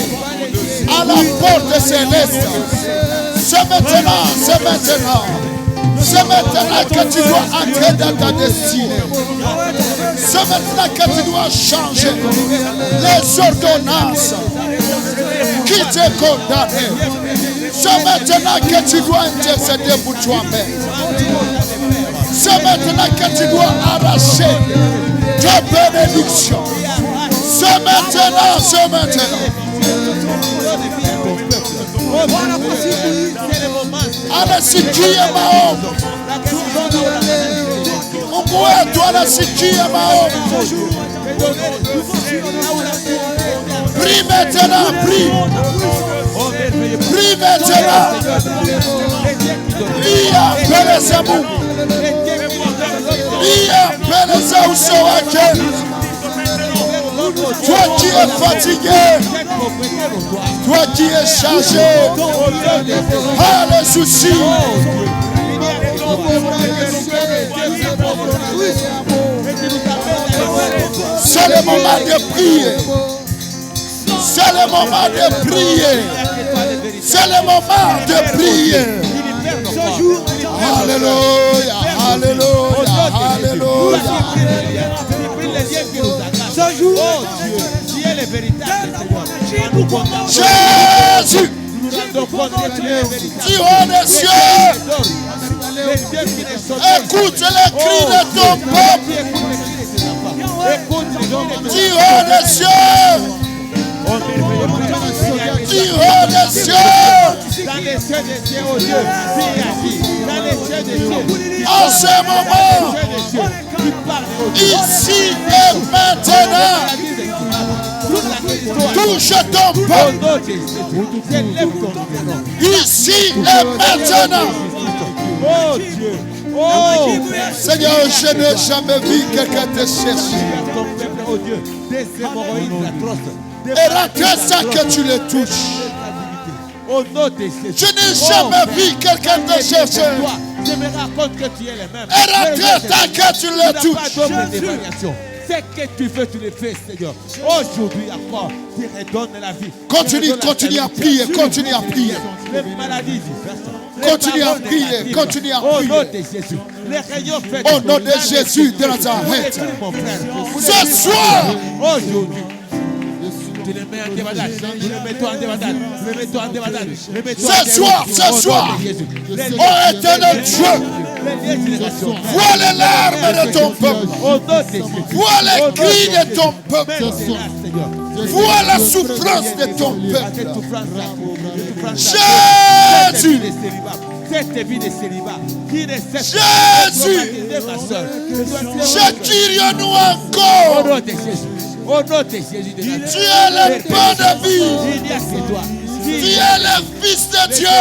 à la porte céleste. C'est maintenant, c'est maintenant. C'est maintenant que tu dois entrer dans ta destinée. C'est maintenant que tu dois changer les ordonnances qui te condamnent. C'est maintenant que tu dois intercéder pour toi-même. C'est maintenant que tu dois arracher tes bénédictions. C'est maintenant, c'est maintenant. Anasikia maombi. Mungu wetu anasikia maombi. Prie maintenant, prie. Prie maintenant. Lia mbele za Mungu. Lia mbele za uso wake. Toi qui es fatigué, toi qui es chargé, par les soucis, c'est le moment de prier. C'est le moment de prier. C'est le moment de prier. Alléluia, alléluia, alléluia. Ce jour, tu es le véritable Jésus, Dieu des cieux, écoute les cris de ton peuple. Dieu des cieux, Dieu des cieux, en ce moment, ici et maintenant, touche ton peuple. Ici et maintenant. Oh Dieu, oh Seigneur, je n'ai jamais vu quelqu'un te chercher. Oh Dieu, des hémorroïdes atroces. Et rentrer sans que tu le touches. Au nom de Jésus. Je n'ai jamais vu quelqu'un te chercher. Je me raconte que tu es le même. Et rentrer sans que tu le touches. Ce que tu veux, tu le fais, Seigneur. Aujourd'hui encore, tu redonnes la vie. Continue à prier, continue à prier. Les maladies diverses. Continue à prier, continue à Au nom de prier. Jésus. Les réunions faites. Au nom de Jésus de Nazareth. Ce soir, aujourd'hui. Tu les mets en débandade. Tu les mets en débandade. Tu les mets en débandade. ce soir, oh éternel Dieu, vois les larmes de ton peuple, vois les cris de ton peuple, vois la souffrance de ton peuple. Jésus, cette vie de célibat qui ne cesse Jésus, nous encore. au nom de Jésus. Au nom de Jésus de Nazareth. Tu es le pain de vie. Il n'y a que toi. Tu es le Fils de Dieu.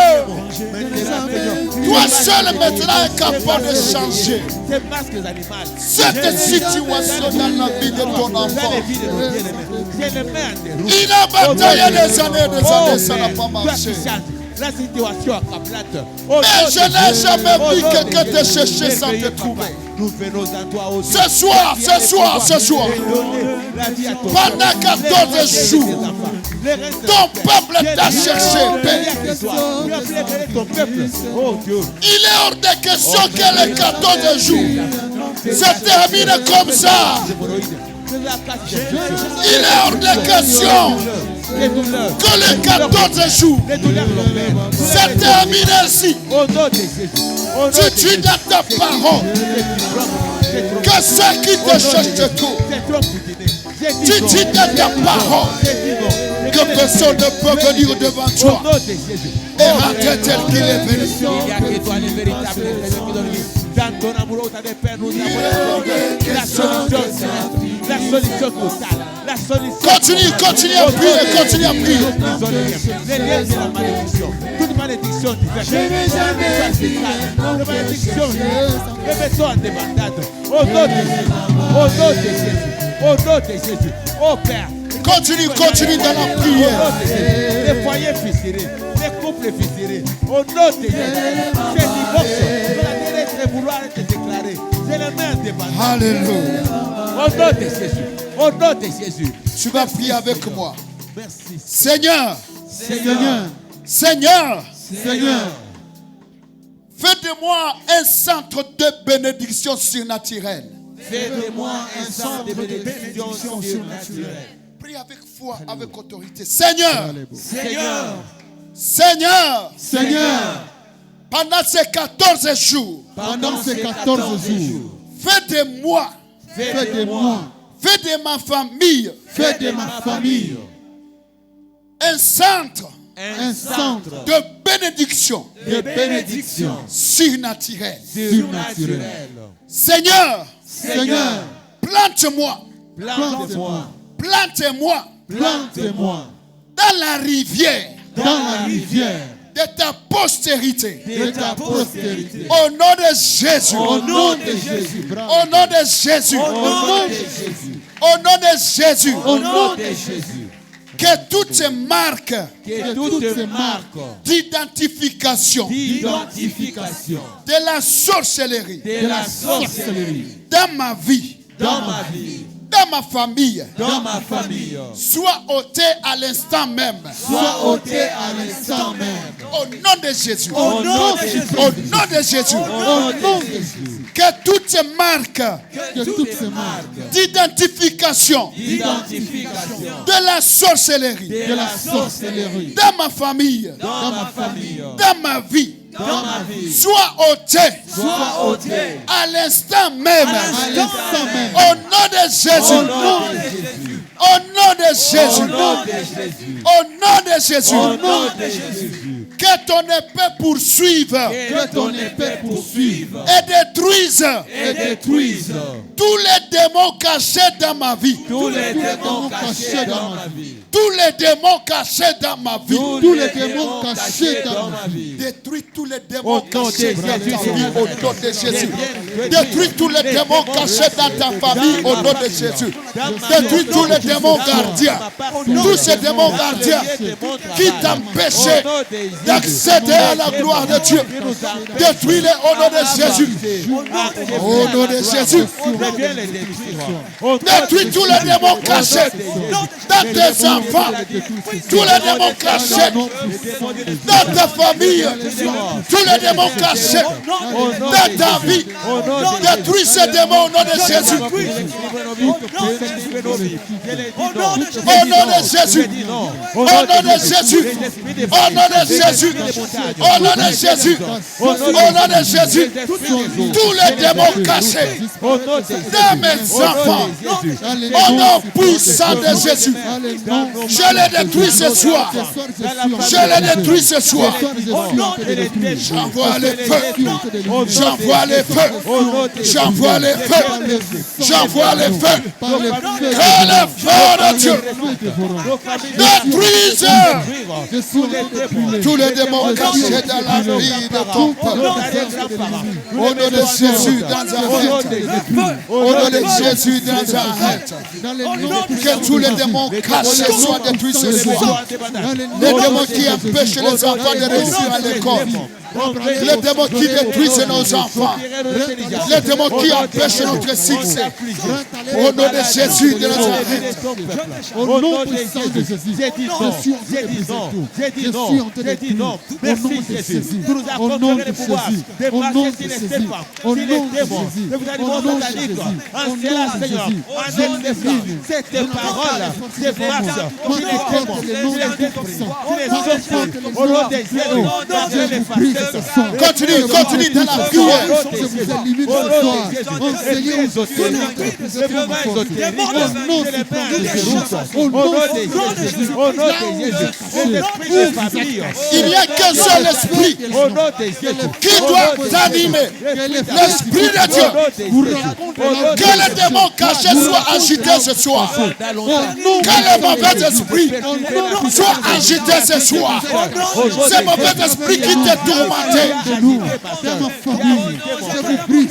Toi seul maintenant est capable de changer Ces masques animales. cette situation dans la vie de ton Dans enfant. les vies de nos bien-aimés. Je les mets en déroute. Il a bataillé des années, ça n'a pas marché. La situation accablante. Mais je n'ai jamais vu quelqu'un te chercher sans te trouver. Nous venons à toi au Ce soir, pendant 14 jours, ton peuple t'a cherché, Père. Il est hors de question que les 14 jours se terminent comme ça. Il est hors de question que les 14 jours se terminent ainsi. Tu dis dans ta parole que ceux qui te cherchent te trouvent. Tu dis dans ta parole que personne ne peut venir devant toi et rentrer tel qu'il est venu. Il n'y a que toi, les véritables qui donnent vie. Dans ton amour, au des pères, nous avons la solution, la solution totale. La solution. Continue à prier. Les liens de la malédiction. Toute malédiction diverse. Toute malédiction. Remettons en débandade. Au nom de Jésus. Au nom de Jésus. Au Père. Continue dans la prière. Les foyers fissurés, les couples fissurés, au nom de Jésus, ces divorces, la lettre vouloir être déclarée, je les mets en débandade. Alléluia. Au nom de Jésus, au nom de Jésus. Tu vas prier avec moi. Merci. Seigneur, Seigneur, fais de moi un centre de bénédiction surnaturelle. fais de moi un centre de bénédiction surnaturelle. Prie avec foi, avec autorité. Seigneur, Seigneur, Seigneur, Seigneur, pendant ces 14 jours, pendant ces 14 jours, fais de moi, fais de moi, fais de ma famille fais de ma famille un centre un centre de bénédiction de bénédiction surnaturelle. surnaturelle. Seigneur, Seigneur, plante-moi, plante-moi, plante-moi plante-moi dans la rivière dans la rivière de ta postérité. de ta postérité. Au nom de Jésus. Au nom de Jésus, bravo. Au nom de Jésus. Au nom de Jésus, Au nom de Jésus. au nom de Jésus, Que toutes ces marques que toutes ces marques d'identification d'identification de la sorcellerie de la sorcellerie dans ma vie, dans ma vie, dans ma famille, dans ma famille, soient ôtées à l'instant même. soit ôtée à l'instant même. Au nom de Jésus. Au nom de Jésus, Au nom de Jésus. au nom de Jésus, Que toutes ces marques que toutes ces marques d'identification d'identification de la sorcellerie de la sorcellerie dans ma famille, dans ma famille, dans ma vie, dans ma vie, soient ôtées soit ôtée à l'instant même. à l'instant même. Au nom de Au Jésus. nom de Jésus, Au nom de au Jésus. nom de Jésus, Au nom de Jésus. au nom de Jésus, Que ton épée poursuive que ton épée poursuive et détruise et détruise tous les démons cachés dans ma vie. tous les démons cachés dans ma vie. Tous les démons cachés dans ma vie. Tous les démons cachés dans ma vie. Détruis tous les Au démons nom de cachés dans ta Jésus. vie au nom de Jésus. Détruis tous les démons cachés dans ta famille au nom de Jésus. Détruis tous les démons gardiens. Tous ces démons gardiens qui t'empêchaient d'accéder à la gloire de Dieu. Détruis-les au nom de Jésus. Au nom de Jésus. Détruis tous les démons cachés dans tes enfants. Tous les démons cachés dans ta famille. Tous les démons cachés dans ta vie. Détruis ces démons au nom de Jésus. Au nom de Jésus. Au nom de Jésus. Au nom de Jésus. Au nom de Jésus. Au nom de Jésus. Tous les démons cachés dans mes enfants. Au nom puissant de Jésus. Je les détruis ce soir. Je les détruis ce soir. J'envoie les feux. J'envoie les feux. J'envoie les feux. J'envoie les feux. Que le feu de Dieu détruise tous les démons cachés dans la vie de ton peuple. Au nom de Jésus Nazareth. Au nom de Jésus Nazareth. Que tous les démons cachés soient détruits ce soir. Les démons qui empêchent les enfants de réussir à l'école. Les démons qui détruisent nos enfants. Les démons qui empêchent notre succès. Au nom de Jésus de Nazareth. Au nom puissant de Jésus, j'ai dit non. Merci Jésus. Vous nous accorderez le pouvoir de marcher sur les serpents, sur les démons, de vous animaux sataniques. En cela, Seigneur, en nom de ça, cette parole de marche sur les démons, sur les esprits, sur les sorciers, au nom de Jésus, dans les farceurs. Continue, continue dans la prière. Je vous élimine ce soir. Enseignez les autres. Il n'y a qu'un seul esprit qui doit t'animer. L'esprit de Dieu. Que les démons cachés soient agités ce soir. Que les mauvais esprits soient agités ce soir. Ces mauvais esprits qui te tourmentent. Nous, dans ma famille, je vous brise,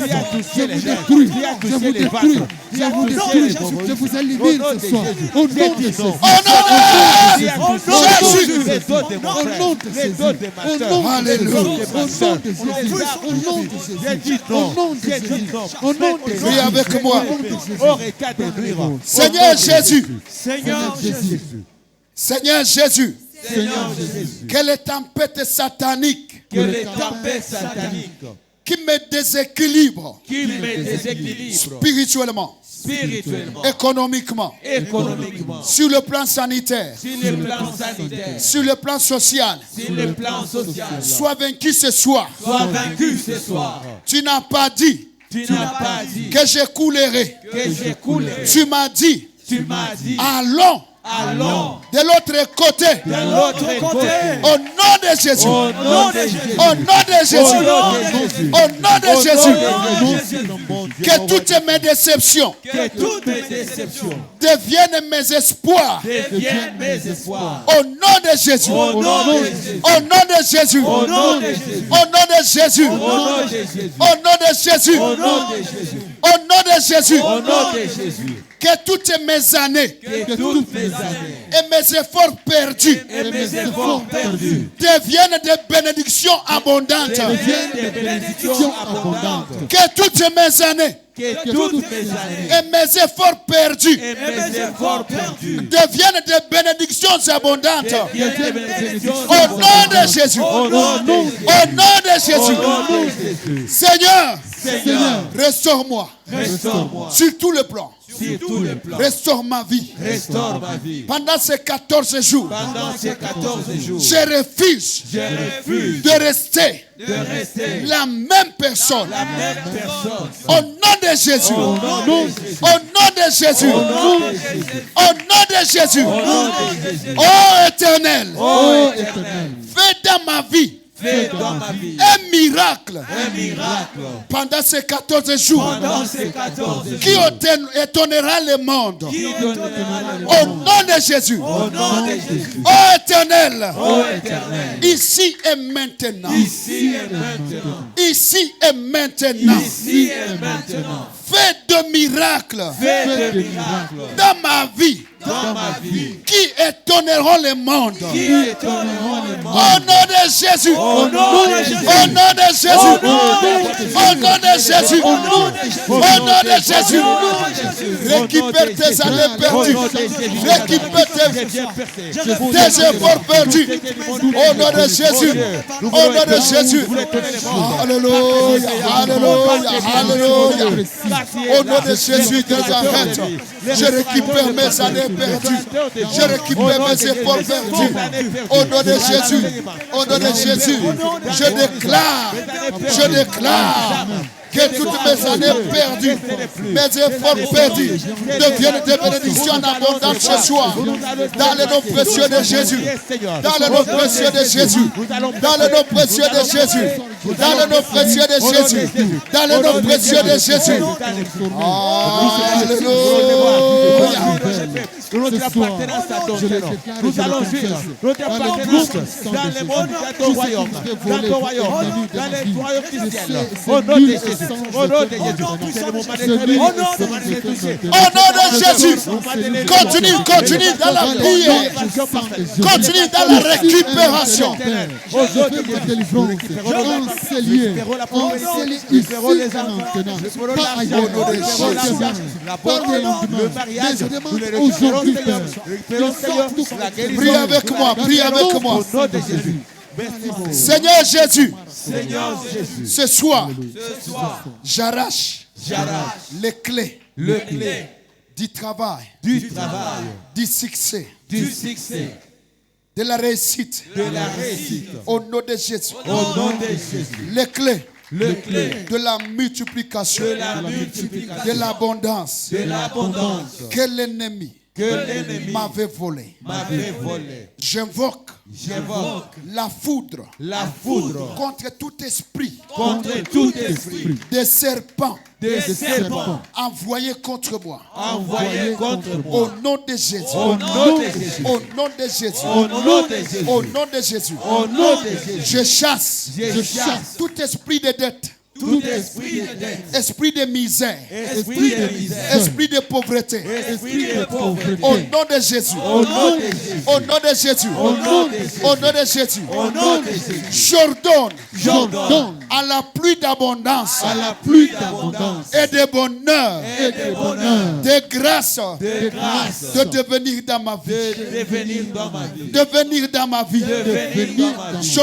je vous détruis, je vous détruis, je vous détruis, je vous élimine ce soir. Au nom de Jésus. Au nom de Jésus. Au nom de Jésus. Au nom de Jésus. Au nom de Jésus. Au nom de Jésus. Prie avec moi. Seigneur Jésus. Seigneur Jésus. Seigneur Jésus. Seigneur Jésus, que les tempêtes sataniques que les tempêtes sataniques qui me déséquilibrent qui me déséquilibrent spirituellement, économiquement, sur le plan sanitaire, sur le plan social, sois vaincu ce soir. Tu n'as pas dit que j'écoulerai. Tu m'as dit, allons de l'autre côté. Au nom de Jésus. Au nom de Jésus. Au nom de Jésus. Que toutes mes déceptions deviennent mes espoirs. Au nom de Jésus. Au nom de Jésus. Au nom de Jésus. Au nom de Jésus. Au nom de Jésus. Que toutes mes années et mes efforts perdus deviennent des bénédictions abondantes. Que toutes mes années et mes efforts perdus deviennent des bénédictions abondantes. Au nom de Jésus. Au nom de Jésus. Seigneur, restaure-moi sur tout le plan. Restaure ma vie. Pendant ces 14 jours, je refuse de rester la même personne. Au nom de Jésus. Au nom de Jésus. Au nom de Jésus. Oh Éternel, fais dans ma vie un miracle pendant ces 14 jours qui étonnera le monde. Au nom de Jésus. Oh Éternel, ici et maintenant. Ici et maintenant. Fais de miracles dans ma vie. Qui étonneront le monde. Au nom de Jésus. Au nom de Jésus. Au nom de Jésus. Au nom de Jésus. Récupère tes années perdues. Récupère tes efforts perdus. Au nom de Jésus. Au nom de Jésus. Alléluia. Alléluia. Alléluia. Au nom de Jésus de Nazareth. Je récupère mes années perdues. Je récupère mes efforts perdus. Au nom de Jésus. Au nom de Jésus. Je déclare que toutes mes années perdues, mes efforts perdus deviennent des bénédictions en abondance ce soir. Dans le nom précieux de Jésus. Dans le nom précieux de Jésus. Dans le nom précieux de Jésus. Dans le nom précieux de Jésus. Dans le nom précieux de Jésus. Alléluia. Notre appartenance à ton nom. Nous allons vivre notre appartenance dans le monde, dans ton royaume. Dans ton royaume. Dans les royaumes du ciel. Au nom de Jésus. Au nom de Jésus. C'est le moment de au nom de Jésus. Continue dans la prière. Continue dans la récupération. Prie avec moi, prie avec moi. Seigneur Jésus, ce soir, j'arrache les clés du travail, du succès, de la réussite, au nom de Jésus. Les clés de la multiplication, de l'abondance, que l'ennemi m'avait volé. J'invoque la foudre contre tout esprit des serpents envoyés contre moi. Au nom de Jésus. Au nom de Jésus. Au nom de Jésus. Je chasse tout esprit de dette Tout esprit de dette. Esprit de misère. Esprit de misère. Esprit de pauvreté. Esprit de pauvreté. Au nom de Jésus. Au nom de Jésus. Au nom de Jésus. Au nom de Jésus. Au nom de Jésus. Au nom de Jésus. J'ordonne à la pluie d'abondance. À la pluie d'abondance. Et de bonheur. Et de bonheur. De grâce. De grâce. De devenir dans ma vie. De devenir dans ma vie. De venir dans ma vie. De venir dans ma vie.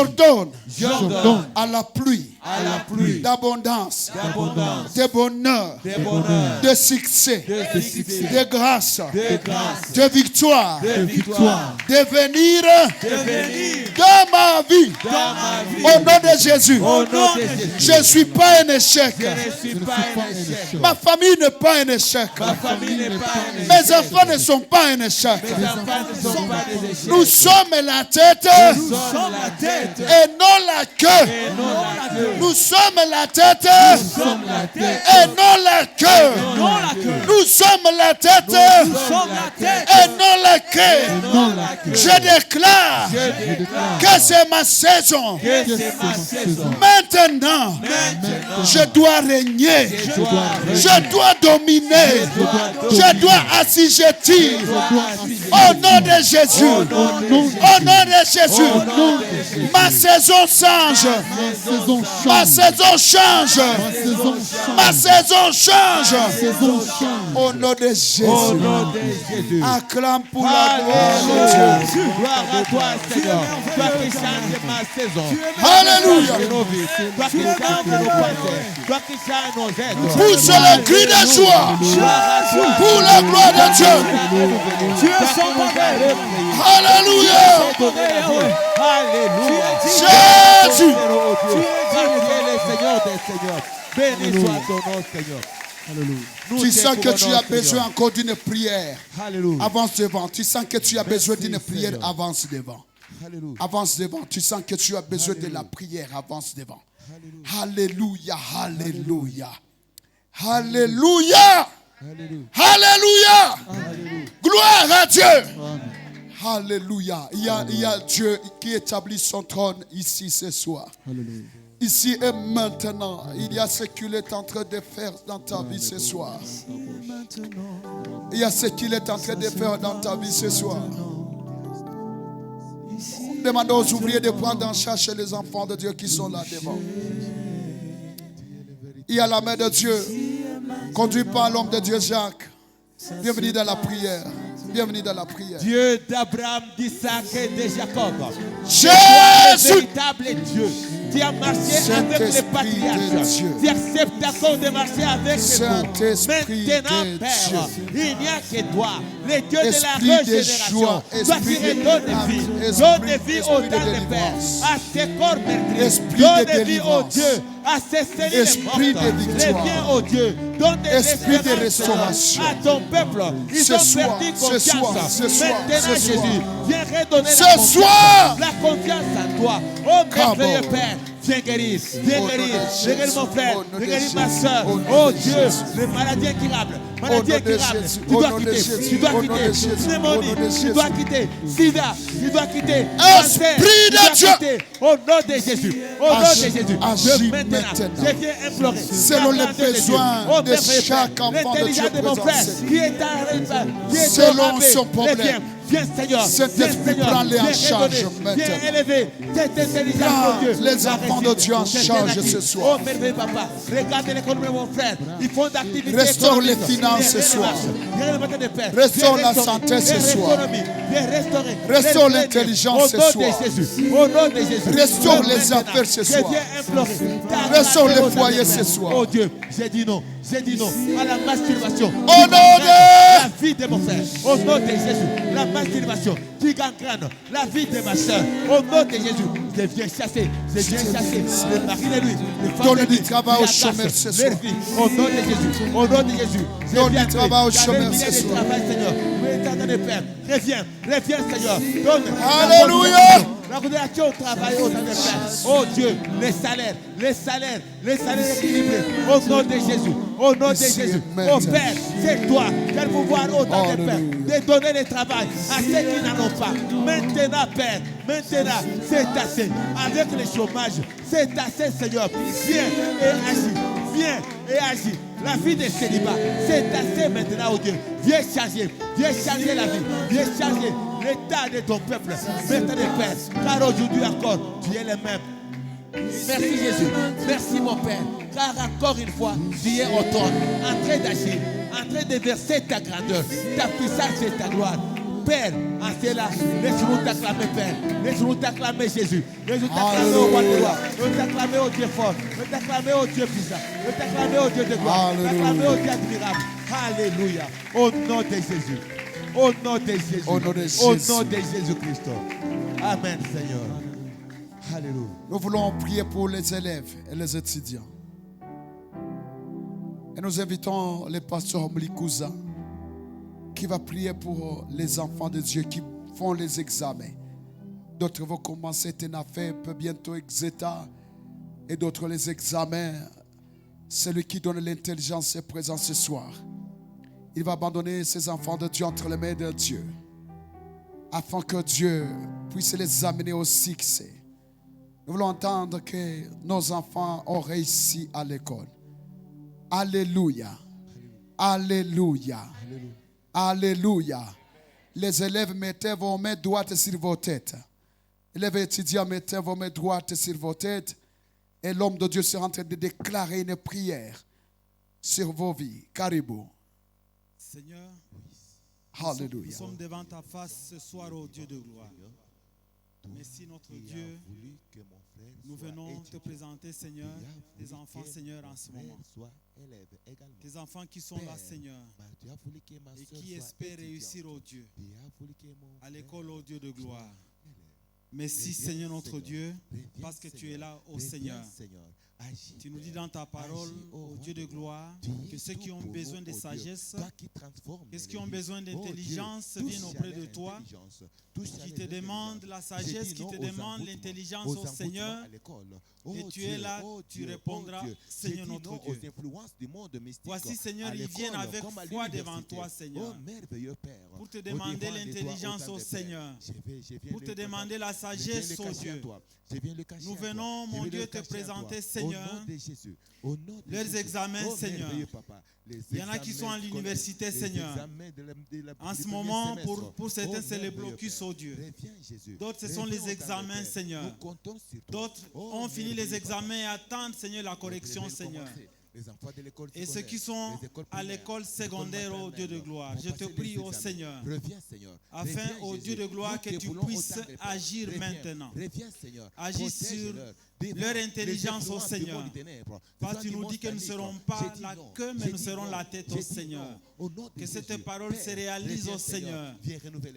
J'ordonne à la pluie. À la pluie D'abondance. d'abondance. De bonheur. De bonheur. De succès. De succès. De grâce. De grâce. De victoire. De victoire. De venir De venir dans ma vie. dans ma vie. Au nom de Jésus. Au nom de Jésus. Je ne suis pas un échec. Je ne suis pas un échec. Ma famille n'est pas un échec. Ma famille n'est pas un échec. Mes enfants ne sont pas un échec. Mes enfants ne sont pas des échecs. Nous sommes la tête Nous sommes la tête et non la queue. et non la queue. Nous sommes la tête Nous sommes la tête et non la queue. non la queue. Nous sommes la tête Nous sommes la tête et non la queue. et non la queue. Je déclare Je déclare que c'est ma saison. que c'est ma saison. Maintenant, Maintenant, je dois régner. Je dois dominer. Je dois assujettir. Au nom de Jésus. Au nom de Jésus. Ma saison change. Ma saison change. Ma saison change. Au nom de Jésus. au nom de Jésus. Acclame pour la gloire de Dieu. Gloire à toi, Seigneur. Toi qui changes ma saison. Alléluia. Nos vies. Toi qui changes nos pensées. Toi qui changes nos êtres. Pousse le cri de joie. Gloire à toi. Pour la gloire de Dieu. Tu es son bonheur. Alléluia. Alléluia. Jésus. Tu es le Seigneur des Seigneurs. Béni soit ton nom, Seigneur. Nous Tu sens que tu as Seigneur. besoin encore d'une prière. Alléluia. Avance devant. Tu sens que tu as besoin d'une prière. Seigneur. Avance devant. Alléluia. Avance devant. Tu sens que tu as besoin de la prière. Avance devant. Alléluia. Alléluia. Alléluia. Alléluia. Gloire à Dieu. Alléluia. Il y a Dieu qui établit son trône ici ce soir. Ici et maintenant, il y a ce qu'il est en train de faire dans ta vie ce soir. Il y a ce qu'il est en train de faire dans ta vie ce soir. Demandons aux ouvriers de prendre en charge les enfants de Dieu qui sont là devant. Il y a la main de Dieu, conduit par l'homme de Dieu Jacques. Bienvenue dans la prière. Bienvenue dans la prière. Dieu d'Abraham, d'Isaac et de Jacob. Le Jésus. véritable Dieu. Tu as marché avec les Saint-Esprit patriarches. de Dieu. Tu acceptes encore de marcher avec nous. Saint-Esprit Maintenant, de Père, Dieu. il n'y a que toi, le Dieu de Esprit la de régénération. joie, Toi esprit qui de redonnes âme, vie. esprit- Donne vie esprit aux de temps de Père, délivrance. à ces corps meurtris. Esprit Donne de vie aux délivrance. dieux, à ces cellules Esprit mortes. de victoire. Reviens aux dieux. Donne de Esprit de l'espérance, restauration. à ton peuple. Ils Ce ont soir, perdu ce confiance. soir, ce soir, Maintenant, ce Jésus, soir. viens redonner Ce la confiance. soir. La confiance en toi. Oh, merveilleux Come on. Père. Viens guérir, viens Au nom guérir, de viens guérir Jésus. mon frère, Au nom viens de guérir ma Jésus. soeur. Au nom Oh de Dieu, Jésus. les maladies incurables, Au maladies nom de incurables. Jésus. Tu Au dois nom de quitter, Jésus. tu dois Au nom de quitter. Jésus. Pneumonie, Au nom de tu dois Jésus. quitter. Sida, tu dois quitter. Esprit Cancer, de tu dois Dieu. quitter. Au nom de Jésus, au nom de Agis, Jésus. agis Maintenant, maintenant. je viens implorer. Selon la les grâce de Dieu. besoins Oh, de merveilleux chaque Père, enfant de l'intelligence Dieu de mon présent, frère, Seigneur. qui est en qui est Selon au rabais. son problème. Viens Seigneur, Saint-Esprit, prends-les en charge viens maintenant. élever cette intelligence, Prends oh Dieu. les La enfants de réussite, Dieu en cette charge énergie. ce soir. Oh merveilleux papa, regarde l'économie de mon frère. Ils font d'activités Restaure les économiques. finances ce Viens soir. Viens le matin de Père. Restaure Viens la restaurer. santé ce Viens soir. l'économie. Viens restaurer. Restaure Viens l'intelligence ce au nom soir. de Jésus. Au nom de Jésus. Restaure Oh, les maintenant, affaires ce je soir. viens implorer ta Restaure grâce les aux foyers enfants. ce soir. Oh Dieu, j'ai dit non. J'ai dit non à la masturbation. Au nom de- La vie de mon frère. Au nom de Jésus. La masturbation. Tu gangrènes la vie de ma soeur. Au nom de Jésus. Je viens chasser. Je viens chasser. Le mari de lui. Le femme Donne de lui. du travail aux La grâce, chômeurs ce leur soir. vie. Au nom de Jésus. Au nom de Jésus. Je Donne viens du travail aux prier. chômeurs Dans le ce milieu du soir. travail, Seigneur. Oui, éternel Père. Reviens. Reviens, Seigneur. Donne. Alléluia. La condamnation au travail, au temps de Père. Oh Dieu, les salaires équilibrés. Au nom de Jésus. Au nom de Jésus. Oh Père, c'est toi qui as le pouvoir au temps de Père de donner le travail à ceux qui n'en ont pas. Maintenant, Père, maintenant, c'est assez. Avec le chômage, c'est assez, Seigneur. Viens et agis. Viens et agis. La vie de célibat, c'est assez maintenant, oh Dieu. Viens changer la vie. Viens changer l'état de ton peuple. Maintenant, Père, car aujourd'hui encore, tu es le même. Merci Jésus. Merci mon Père. Car encore une fois, tu es au trône, en train d'agir, en train de verser ta grandeur, ta puissance et ta gloire. Père, en cela, laisse-nous t'acclamer, Père. Laisse-nous t'acclamer, Jésus. Laisse-nous t'acclamer au roi de roi. Laisse-nous t'acclamer au Dieu fort. Laisse-nous t'acclamer au Dieu puissant. Laisse-nous t'acclamer au Dieu de gloire. T'acclamer au Dieu admirable. Alléluia. Au nom de Jésus. Au nom de Jésus. Au nom de Jésus. Au nom de Jésus-Christ. Amen, Seigneur. Alléluia. Nous voulons prier pour les élèves et les étudiants. Et nous invitons le pasteur Mlikouza qui va prier pour les enfants de Dieu qui font les examens. D'autres vont commencer TENAFEP, bientôt EXETA, et d'autres les examens. Celui qui donne l'intelligence est présent ce soir. Il va abandonner ses enfants de Dieu entre les mains de Dieu, afin que Dieu puisse les amener au succès. Nous voulons entendre que nos enfants ont réussi à l'école. Alléluia. Alléluia. Alléluia. Les élèves, mettez vos mains droites sur vos têtes. Élèves étudiants, mettez vos mains droites sur vos têtes. Et l'homme de Dieu sera en train de déclarer une prière sur vos vies. Caribou. Seigneur, Alléluia. nous sommes devant ta face ce soir, ô Dieu de gloire. Merci notre Dieu. Nous venons te présenter, Seigneur, tes enfants, Seigneur, en ce moment. Tes enfants qui sont là, Seigneur, et qui espèrent réussir, ô Dieu, à l'école, ô Dieu de gloire. Merci, Seigneur notre Dieu, parce que tu es là, ô Seigneur. Tu nous dis dans ta parole, ô Dieu de gloire, que ceux qui ont besoin de sagesse, que ceux qui ont besoin d'intelligence viennent auprès de toi, qui te demandent la sagesse, qui te demandent l'intelligence, ô Seigneur. Et tu es là, tu répondras, Seigneur notre Dieu. Voici, Seigneur, ils viennent avec foi devant toi, Seigneur, pour te demander l'intelligence, ô Seigneur, pour te demander la sagesse, ô Dieu. Nous venons, mon Dieu, te présenter, Seigneur, leurs examens, Seigneur. Il y en a qui sont à l'université, Seigneur. En ce moment, pour certains, c'est le blocus, oh Dieu. D'autres, ce sont les examens, Seigneur. D'autres ont fini les examens et attendent, Seigneur, la correction, Seigneur. Et ceux qui sont à l'école secondaire, ô Dieu de gloire, je te prie, ô Seigneur, afin, ô Dieu de gloire, que tu puisses agir maintenant. Agir sur leur intelligence, ô Seigneur. Parce que tu nous dis que nous ne serons pas la queue, mais nous serons la tête, ô Seigneur. Que cette parole se réalise, ô Seigneur,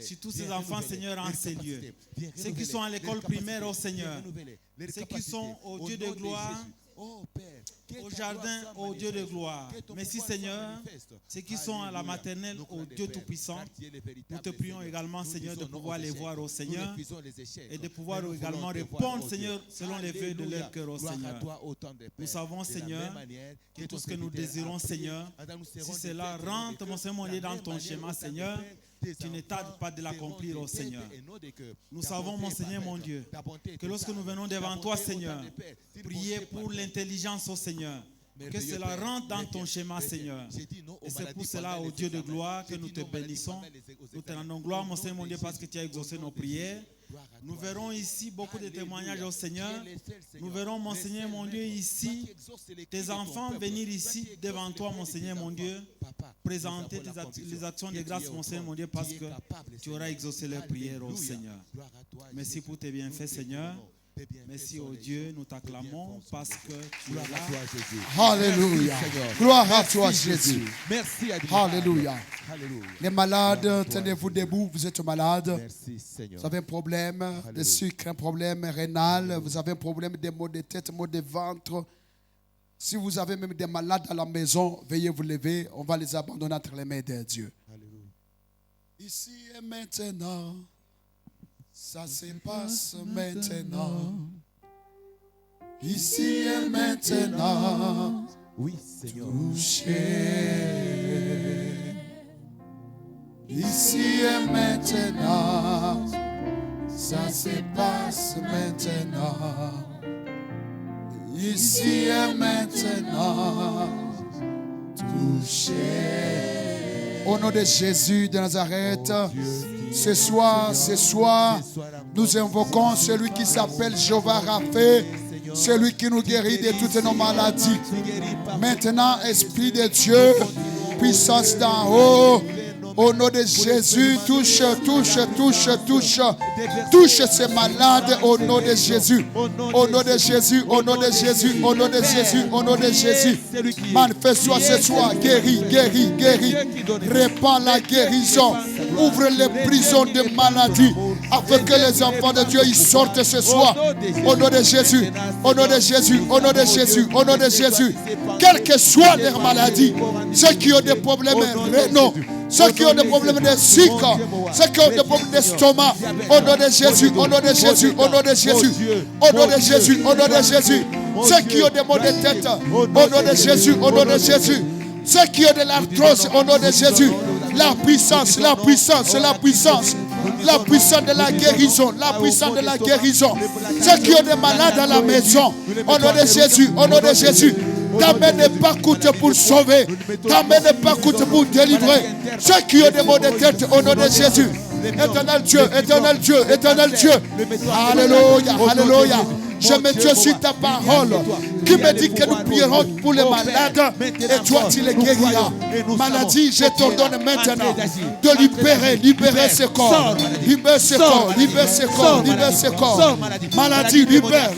sur tous ces enfants, Seigneur, en ces lieux. Ceux qui sont à l'école primaire, ô Seigneur. Ceux qui sont, ô Dieu de gloire, au jardin, au Dieu de gloire. Merci Seigneur, ceux qui sont à la maternelle, au Dieu Tout-Puissant. Nous te prions également, Seigneur, de pouvoir les voir au Seigneur et de pouvoir également répondre, Seigneur, selon les vœux de leur cœur, au Seigneur. Nous savons, Seigneur, que tout ce que nous désirons, Seigneur, si cela rentre, mon Seigneur, mon Dieu, dans ton schéma, Seigneur, tu ne tardes pas de l'accomplir, ô Seigneur. Nous savons, mon Seigneur, mon Dieu, que lorsque nous venons devant toi, Seigneur, prier pour l'intelligence, ô Seigneur, que cela rentre dans ton schéma, Seigneur. Et c'est pour cela, ô Dieu de gloire, que nous te bénissons. Nous te rendons gloire, mon Seigneur, mon Dieu, parce que tu as exaucé nos prières. Nous verrons ici beaucoup de témoignages au Seigneur. Nous verrons, mon Seigneur, mon Dieu, ici, tes enfants venir ici devant toi, mon Seigneur, mon Dieu, présenter les actions de grâce, mon Seigneur, mon Dieu, parce que tu auras exaucé leurs prières, au Seigneur. Merci pour tes bienfaits, Seigneur. Merci, oh Dieu, nous t'acclamons parce que tu es là. Alléluia. Gloire à toi, Jésus. Merci à Dieu. Alléluia. Alléluia. Les malades, tenez-vous debout, vous êtes malade. Merci, Seigneur. Vous avez un problème de sucre, un problème rénal, vous avez un problème de maux de tête, maux de ventre. Si vous avez même des malades à la maison, veuillez vous lever, on va les abandonner entre les mains de Dieu. Alléluia. Ici et maintenant, Ça se passe maintenant. Ici et maintenant. Oui, Seigneur. Touché. Ici et maintenant. Ça se passe maintenant. Ici et maintenant. Touché. Au nom de Jésus de Nazareth, ce soir, nous invoquons celui qui s'appelle Jéhovah Rapha, celui qui nous guérit de toutes nos maladies. Maintenant, Esprit de Dieu, puissance d'en haut, au nom de Jésus, touche ces malades au nom de Jésus. Au nom de Jésus, au nom de Jésus, au nom de Jésus, au nom de Jésus. Manifeste-toi ce soir, guéris. Répands la guérison. Ouvre les prisons de maladie afin que les enfants de Dieu y sortent ce soir. Au nom de Jésus, au nom de Jésus, au nom de Jésus, au nom de Jésus. Quelles que soient leurs maladies, ceux qui ont des problèmes rénaux, ceux qui ont des problèmes de sucre, ceux qui ont des problèmes d'estomac, au nom de Jésus, au nom de Jésus, au nom de Jésus, au nom de Jésus, au nom de Jésus, ceux qui ont des maux de tête, au nom de Jésus, au nom de Jésus, ceux qui ont de l'arthrose, au nom de Jésus, la puissance de la guérison, la puissance de la guérison, ceux qui ont des malades à la maison, au nom de Jésus, au nom de Jésus. Ta main n'est pas coûte pour sauver. Ta main n'est pas coûte pour délivrer. Ceux qui ont des maux de tête au nom de Jésus. Éternel Dieu, éternel Dieu, éternel Dieu. Alléluia, alléluia. Je me tiens sur ta parole qui me dit que nous prierons pour les malades et toi tu les guériras. Maladie, je t'ordonne maintenant de libérer ce corps. Libère ce corps, libère ce corps, libère ce corps. Maladie, libère.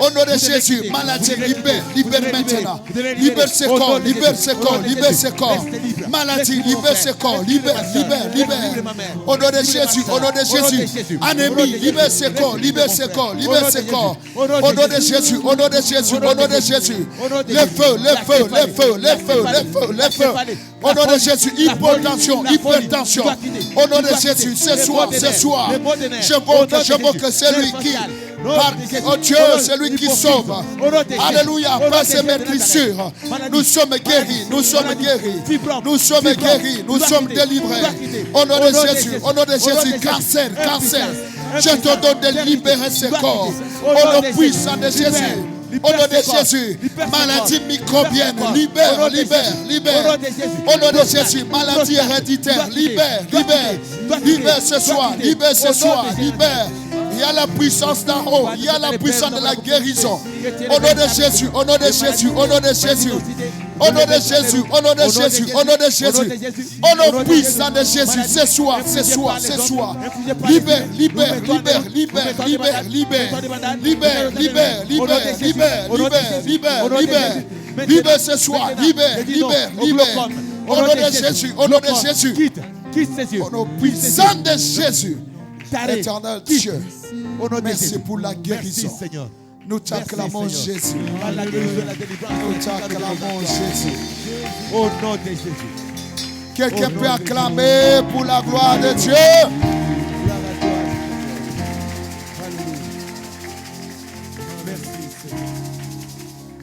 Au nom de Jésus, maladie, libère maintenant. Libère ce corps, libère ce corps. Maladie, libère ce corps, libère. Au nom de Jésus, anémie, libère ce corps. Libère ce corps. Au nom de Jésus, au nom de Jésus. Le feu. Au nom de Jésus, hypertension. Au nom de Jésus, ce soir, j'invoque celui qui, oh Dieu, celui qui sauve. Alléluia, par ses maîtrisures, nous sommes guéris, nous sommes délivrés. Au nom de Jésus, cancer. Je te donne de libérer ce corps. Au nom puissant de Jésus. Au nom de Jésus, maladie microbienne, libère. Au nom de Jésus, maladie héréditaire, libère ce soir, libère. Il y a la puissance d'en haut, il y a la puissance de la guérison. Au nom de Jésus, au nom de puissant de Jésus, ce soir. Libère ce soir, libère. Au nom de Jésus, au nom puissant de Jésus. Éternel Dieu, merci pour la guérison. Nous t'acclamons Jésus. Nous t'acclamons Jésus. Au nom de Jésus. Quelqu'un peut acclamer pour la gloire de Dieu.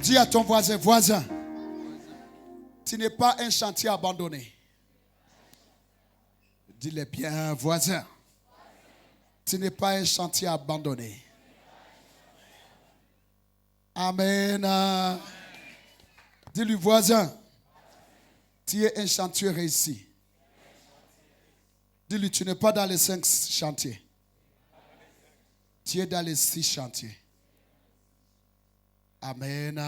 Dis à ton voisin, tu n'es pas un chantier abandonné. Dis-le bien, voisin. Tu n'es pas un chantier abandonné. Amen. Dis-lui, voisin, tu es un chantier réussi. Dis-lui, tu n'es pas dans les 5 chantiers. Tu es dans les 6 chantiers. Amen.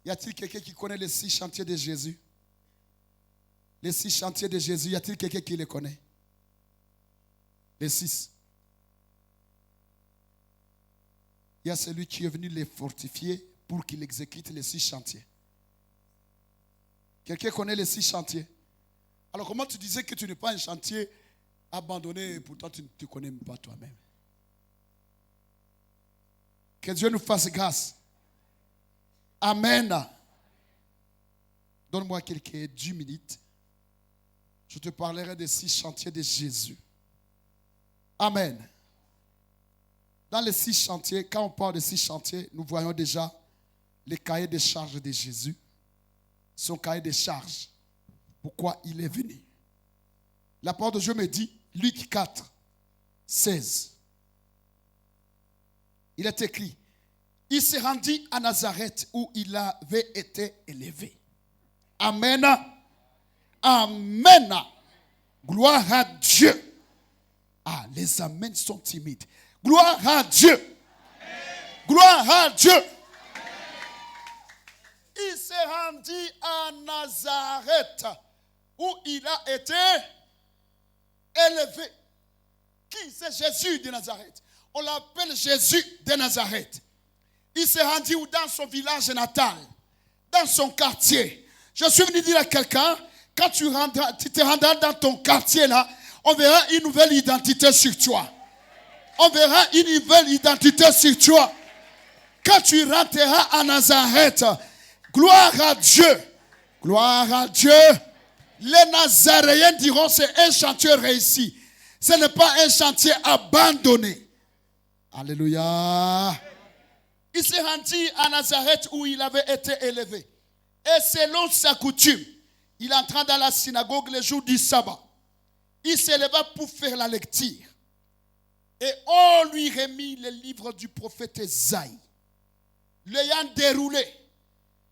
Y a-t-il quelqu'un qui connaît les 6 chantiers de Jésus? Les 6 chantiers de Jésus, y a-t-il quelqu'un qui les connaît? Les 6. Il y a celui qui est venu les fortifier pour qu'il exécute les 6 chantiers. Quelqu'un connaît les 6 chantiers? Alors comment tu disais que tu n'es pas un chantier abandonné et pourtant tu ne te connais même pas toi-même? Que Dieu nous fasse grâce. Amen. Donne-moi quelques 10 minutes. Je te parlerai des 6 chantiers de Jésus. Amen. Dans les 6 chantiers, quand on parle de 6 chantiers, nous voyons déjà les cahiers de charges de Jésus. Son cahier de charges. Pourquoi il est venu. La parole de Dieu me dit, Luc 4, 16. Il est écrit, il se rendit à Nazareth où il avait été élevé. Amen. Amen. Gloire à Dieu. Ah, les amens sont timides. Gloire à Dieu. Amen. Gloire à Dieu. Amen. Il s'est rendu à Nazareth où il a été élevé. Qui? C'est Jésus de Nazareth. On l'appelle Jésus de Nazareth. Il s'est rendu dans son village natal, dans son quartier. Je suis venu dire à quelqu'un, quand tu te rendras dans ton quartier là, on verra une nouvelle identité sur toi. On verra une nouvelle identité sur toi. Quand tu rentreras à Nazareth, gloire à Dieu. Gloire à Dieu. Les Nazaréens diront c'est un chantier réussi. Ce n'est pas un chantier abandonné. Alléluia. Il s'est rendu à Nazareth où il avait été élevé. Et selon sa coutume, il entra dans la synagogue le jour du sabbat. Il s'éleva pour faire la lecture. Et on lui remit le livre du prophète Ésaïe. L'ayant déroulé,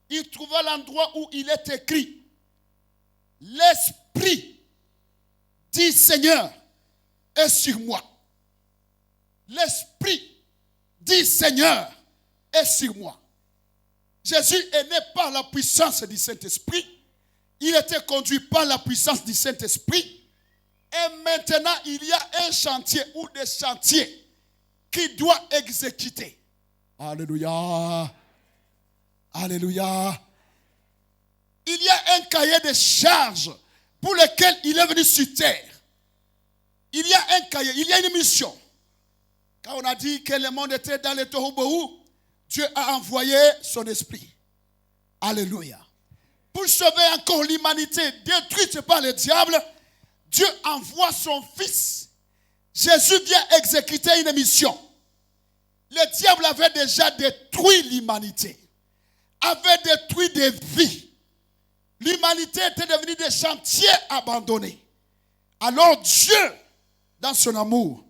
il trouva l'endroit où il est écrit: l'Esprit du Seigneur est sur moi. L'Esprit du Seigneur est sur moi. Jésus est né par la puissance du Saint-Esprit. Il était conduit par la puissance du Saint-Esprit. Et maintenant, il y a un chantier ou des chantiers qui doit exécuter. Alléluia. Alléluia. Il y a un cahier de charges pour lequel il est venu sur terre. Il y a un cahier, il y a une mission. Quand on a dit que le monde était dans le tohu-bohu, Dieu a envoyé son esprit. Alléluia. Pour sauver encore l'humanité détruite par le diable, Dieu envoie son fils. Jésus vient exécuter une mission. Le diable avait déjà détruit l'humanité, avait détruit des vies. L'humanité était devenue des chantiers abandonnés. Alors Dieu, dans son amour,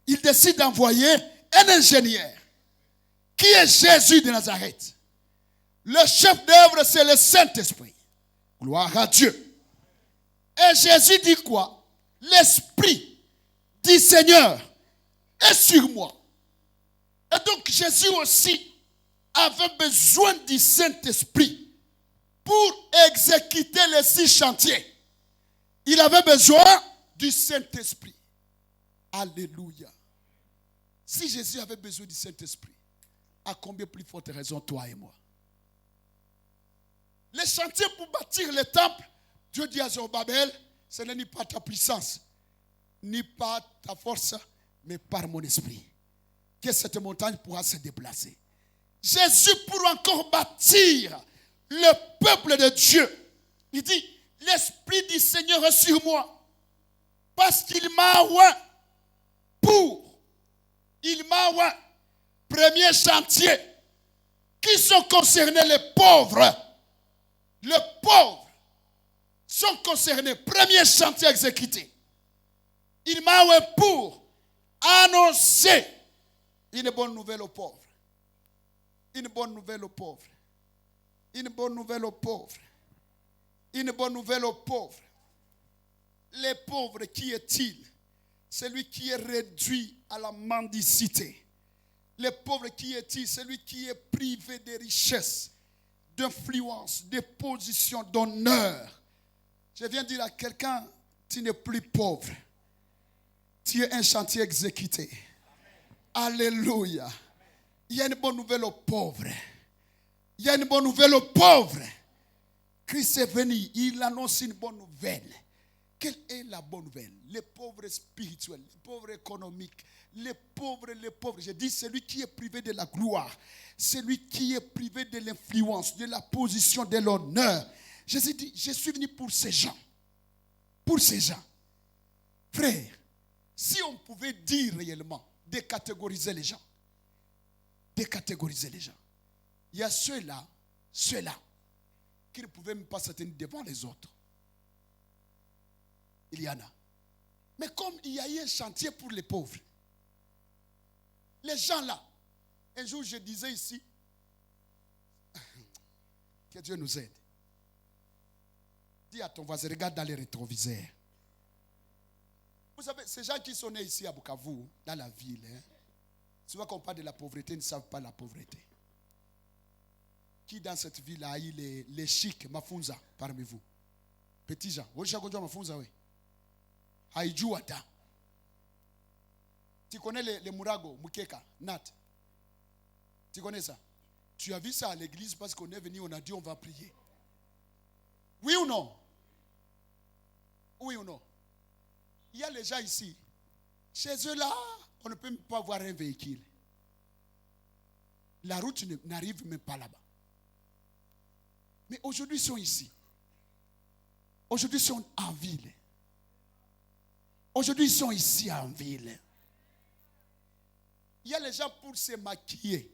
il décide d'envoyer un ingénieur qui est Jésus de Nazareth. Le chef d'œuvre, c'est le Saint-Esprit. Gloire à Dieu. Et Jésus dit quoi? L'Esprit du Seigneur est sur moi. Et donc Jésus aussi avait besoin du Saint-Esprit pour exécuter les 6 chantiers. Il avait besoin du Saint-Esprit. Alléluia. Si Jésus avait besoin du Saint-Esprit, à combien plus forte raison toi et moi? Les chantiers pour bâtir le temple, Dieu dit à Zorobabel, ce n'est ni par ta puissance, ni par ta force, mais par mon esprit, que cette montagne pourra se déplacer. Jésus, pour encore bâtir le peuple de Dieu, il dit, l'Esprit du Seigneur est sur moi, parce qu'il m'a oint il m'a oint. Premier chantier, qui sont concernés les pauvres. Les pauvres sont concernés. Premier chantier exécuté. Il m'a oint pour annoncer une bonne nouvelle aux pauvres. Une bonne nouvelle aux pauvres. Une bonne nouvelle aux pauvres. Une bonne nouvelle aux pauvres. Les pauvres, qui est-il? Celui qui est réduit à la mendicité. Les pauvres, qui est-il? Celui qui est privé de richesses, d'influence, de position, d'honneur. Je viens dire à quelqu'un, tu n'es plus pauvre. Tu es un chantier exécuté. Alléluia. Il y a une bonne nouvelle aux pauvres. Il y a une bonne nouvelle aux pauvres. Christ est venu, il annonce une bonne nouvelle. Quelle est la bonne nouvelle? Les pauvres spirituels, les pauvres économiques, les pauvres. Je dis celui qui est privé de la gloire, celui qui est privé de l'influence, de la position, de l'honneur, Jésus dit, je suis venu pour ces gens. Pour ces gens. Frère, si on pouvait dire réellement, décatégoriser les gens. Décatégoriser les gens. Il y a ceux-là qui ne pouvaient même pas se tenir devant les autres. Il y en a. Mais comme il y a eu un chantier pour les pauvres, les gens là, un jour je disais ici, que Dieu nous aide. Dis à ton voisin, regarde dans les rétroviseurs. Vous savez, ces gens qui sont nés ici à Bukavu, dans la ville, souvent quand on parle de la pauvreté, ils ne savent pas la pauvreté. Qui dans cette ville a eu les chics, Mafunza, parmi vous? Petits gens. Vous savez Mafunza, oui. Haïdjou Ata. Tu connais les Murago, Mukeka, Nat? Tu connais ça? Tu as vu ça à l'église parce qu'on est venu, on a dit on va prier. Oui ou non? Oui ou non? Il y a les gens ici. Chez eux là, on ne peut même pas voir un véhicule. La route n'arrive même pas là-bas. Mais aujourd'hui, ils sont ici. Aujourd'hui, ils sont en ville. Aujourd'hui, ils sont ici en ville. Il y a les gens pour se maquiller.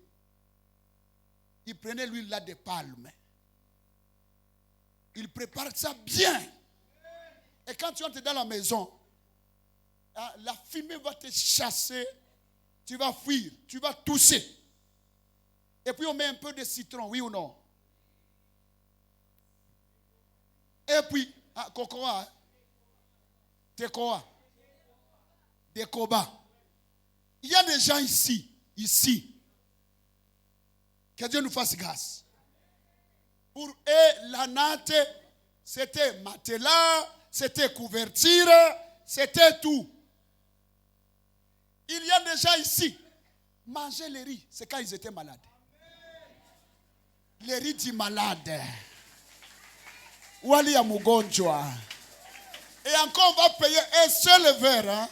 Ils prenaient l'huile là de palme. Ils préparent ça bien. Et quand tu entres dans la maison, la fumée va te chasser. Tu vas fuir. Tu vas tousser. Et puis on met un peu de citron, oui ou non? Et puis, cocoa, tekoa, dekoba. Il y a des gens ici. Que Dieu nous fasse grâce. Pour eux, la natte, c'était matelas, c'était couverture, c'était tout. Il y a des gens ici. Manger les riz, c'est quand ils étaient malades. Les riz du malade. Wali ya mugonjwa. Et encore, on va payer un seul verre. Hein?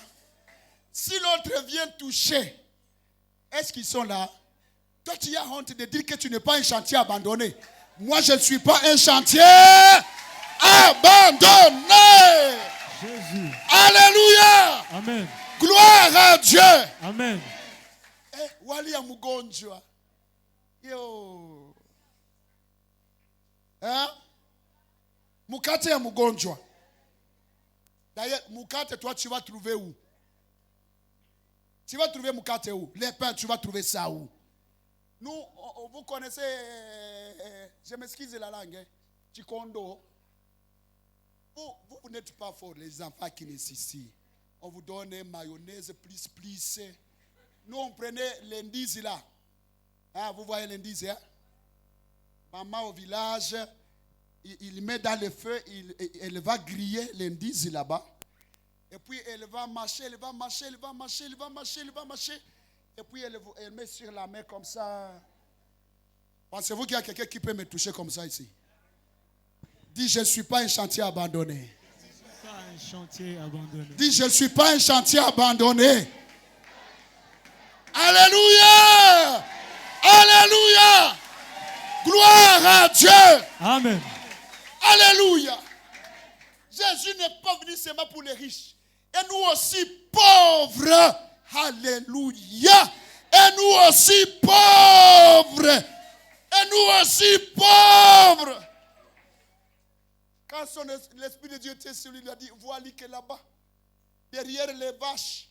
Si l'autre vient toucher, est-ce qu'ils sont là? Toi, tu as honte de dire que tu n'es pas un chantier abandonné. Moi, je ne suis pas un chantier abandonné. Jésus. Alléluia. Amen. Gloire à Dieu. Amen. Wali ya mugonjwa. Yo. Hein? Mukate ya mugonjwa. D'ailleurs, mukate, toi, tu vas trouver où? Tu vas trouver mukate où? Les pains, tu vas trouver ça où? Nous, vous connaissez, je m'excuse de la langue, Chikondo. Vous n'êtes pas fort, les enfants qui naissent ici. On vous donne mayonnaise, plus. Nous, on prenait l'indice là. Hein, vous voyez l'indice, hein? Maman au village, il met dans le feu, elle va griller l'indice là-bas. Et puis elle va marcher. Et puis elle met sur la main comme ça. Pensez-vous qu'il y a quelqu'un qui peut me toucher comme ça ici? Dis, je ne suis pas un chantier abandonné. Dis, je ne suis pas un chantier abandonné. Alléluia! Alléluia! Gloire à Dieu! Amen. Alléluia! Jésus n'est pas venu seulement pour les riches. Et nous aussi pauvres. Alléluia! Et nous aussi pauvres. Et nous aussi pauvres. Quand l'Esprit de Dieu était sur lui, il a dit, voilà que là-bas, derrière les vaches,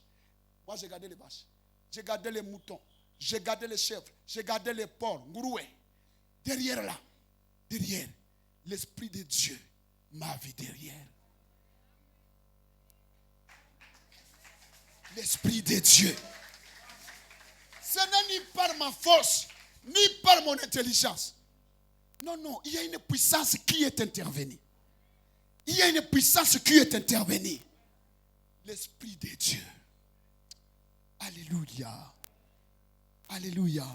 moi j'ai gardé les vaches, j'ai gardé les moutons, j'ai gardé les chèvres, j'ai gardé les porcs, nguroué. Derrière là, derrière, l'Esprit de Dieu m'a vu derrière. L'Esprit de Dieu. Ce n'est ni par ma force, ni par mon intelligence. Non, il y a une puissance qui est intervenue. Il y a une puissance qui est intervenue. L'Esprit de Dieu. Alléluia. Alléluia.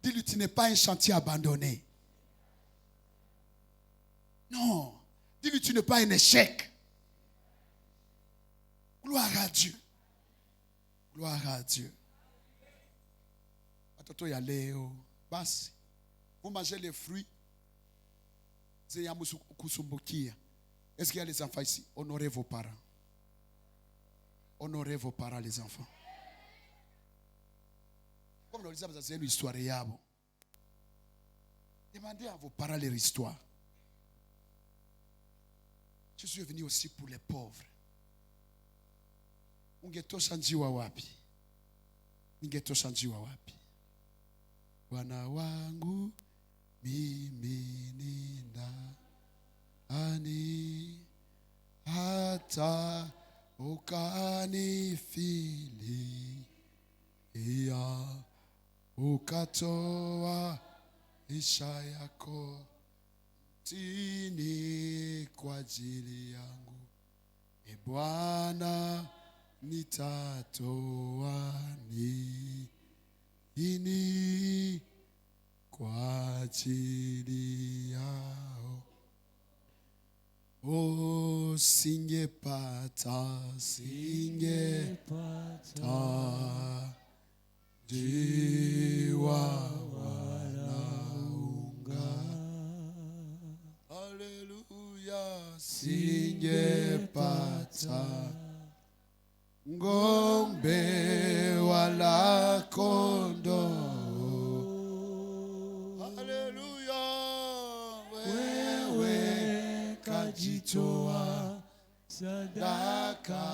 Dis-lui, tu n'es pas un chantier abandonné. Non. Dis-lui, tu n'es pas un échec. Gloire à Dieu. Gloire à Dieu. Attends, il y a Léo. Bas. Vous mangez les fruits. Est-ce qu'il y a les enfants ici? Honorez vos parents. Honorez vos parents, les enfants. Comme nous disons, c'est une histoire. Demandez à vos parents leur histoire. Je suis venu aussi pour les pauvres. Ungetoshanjiwa wapi? Ningetoshanjiwa wapi? Bwana wangu mimi nina ani hata ukanifilia ukatoa maisha yako tini kwa ajili yangu. E Bwana, nitatoa nini kwa ajili yao. Oh, singepata jiwa wala unga. Haleluya, singepata ngombe wala kondoo. Haleluya, wewe kajitoa sadaka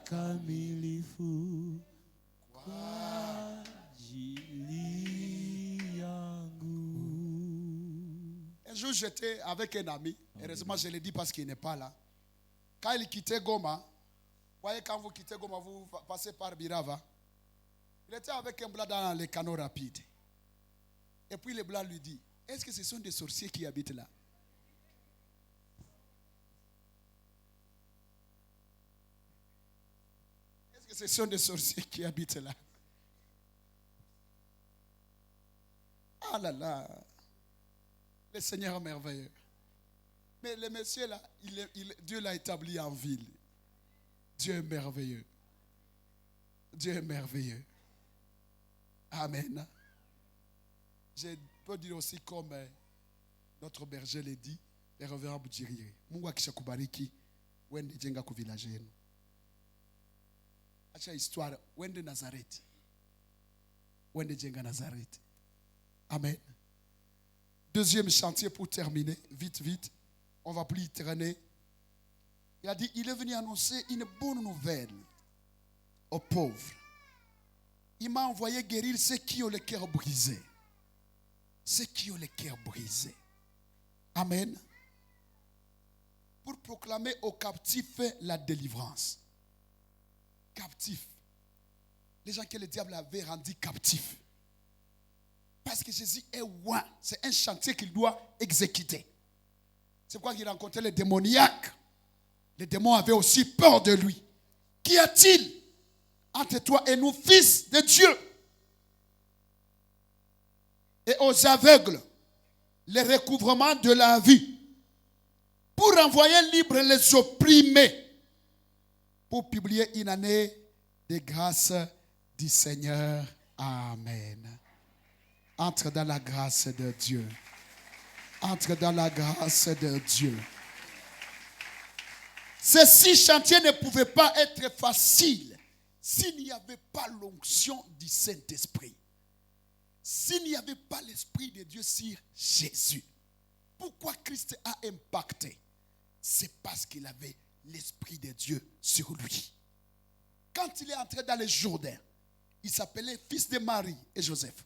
kamilifu kwa ajili yangu. Un jour j'étais avec un ami, heureusement je le dis parce qu'il n'est pas là. Quand il quittait Goma, voyez, quand vous quittez Goma, vous passez par Birava. Il était avec un blanc dans les canaux rapides. Et puis le blanc lui dit, est-ce que ce sont des sorciers qui habitent là? Est-ce que ce sont des sorciers qui habitent là? Ah là là, le Seigneur est merveilleux. Mais le monsieur là, Dieu l'a établi en ville. Dieu est merveilleux. Dieu est merveilleux. Amen. Je peux dire aussi comme notre berger l'a dit, le révérend Boudjiri. Mungu akishakubariki, wende jenga ku village yenu. Acha histoire, wende Nazareth. Wende jenga Nazareth. Amen. Deuxième chantier pour terminer, vite, vite. On va plus y traîner. Il a dit, il est venu annoncer une bonne nouvelle aux pauvres. Il m'a envoyé guérir ceux qui ont le cœur brisé. Ceux qui ont le cœur brisé. Amen. Pour proclamer aux captifs la délivrance. Captifs. Les gens que le diable avait rendus captifs. Parce que Jésus est roi. C'est un chantier qu'il doit exécuter. C'est pourquoi il rencontrait les démoniaques. Les démons avaient aussi peur de lui. Qu'y a-t-il entre toi et nous, fils de Dieu? Et aux aveugles, le recouvrement de la vie. Pour envoyer libre les opprimés. Pour publier une année de grâce du Seigneur. Amen. Entre dans la grâce de Dieu. Entre dans la grâce de Dieu. Ces 6 chantiers ne pouvaient pas être faciles s'il n'y avait pas l'onction du Saint-Esprit. S'il n'y avait pas l'Esprit de Dieu sur Jésus. Pourquoi Christ a impacté? C'est parce qu'il avait l'Esprit de Dieu sur lui. Quand il est entré dans le Jourdain, il s'appelait fils de Marie et Joseph.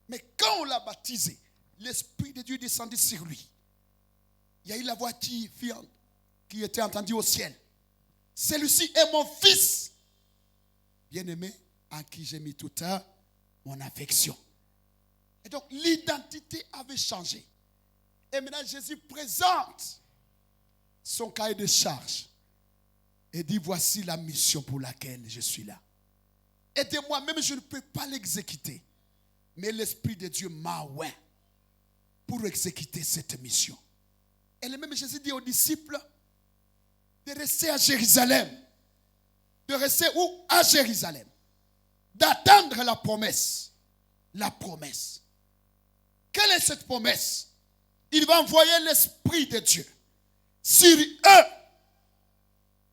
Mais quand on l'a baptisé, l'Esprit de Dieu est descendu sur lui. Il y a eu la voix qui était entendue au ciel. Celui-ci est mon fils, bien-aimé, en qui j'ai mis toute mon affection. Et donc l'identité avait changé. Et maintenant Jésus présente son cahier de charge et dit, voici la mission pour laquelle je suis là. Et de moi-même, je ne peux pas l'exécuter. Mais l'Esprit de Dieu m'a oint pour exécuter cette mission. Et le même Jésus dit aux disciples de rester à Jérusalem. De rester où? À Jérusalem. D'attendre la promesse. La promesse. Quelle est cette promesse? il va envoyer l'Esprit de Dieu sur eux.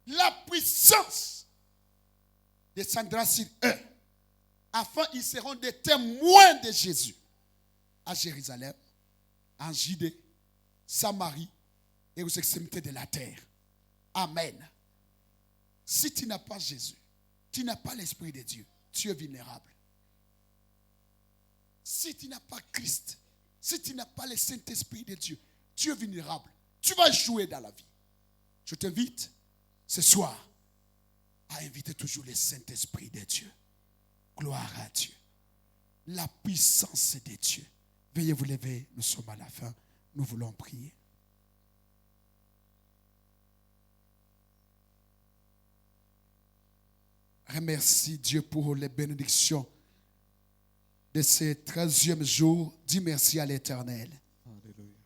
La puissance descendra sur eux, afin qu'ils seront des témoins de Jésus à Jérusalem, en Judée, Samarie et aux extrémités de la terre. Amen. Si tu n'as pas Jésus, tu n'as pas l'Esprit de Dieu, tu es vulnérable. Si tu n'as pas Christ, si tu n'as pas le Saint-Esprit de Dieu, tu es vulnérable. Tu vas échouer dans la vie. Je t'invite ce soir à inviter toujours le Saint-Esprit de Dieu. Gloire à Dieu. La puissance de Dieu. Veuillez vous lever, nous sommes à la fin. Nous voulons prier. Remercie Dieu pour les bénédictions de ce 13e jour. Dis merci à l'Éternel. Alléluia.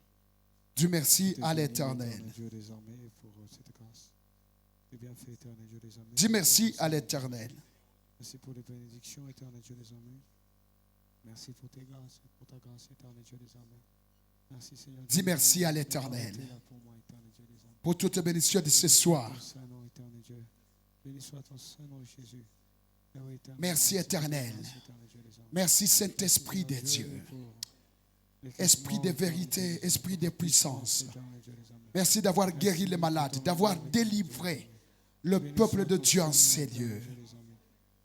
Dis merci à l'Éternel. Dieu des armées pour cette grâce. Et bien fait, éternel Dieu des armées. Dis merci à l'Éternel. Merci pour les bénédictions, éternel Dieu des armées. Merci pour tes grâces, pour ta grâce, éternel Dieu des armées. Merci Seigneur. Dis merci à l'Éternel pour toutes les bénédictions de ce soir. Béni soit ton Saint-Nom, Jésus. Merci éternel. Merci Saint-Esprit de Dieu. Esprit de vérité, esprit de puissance. Merci d'avoir guéri les malades, d'avoir délivré le peuple de Dieu en ces lieux.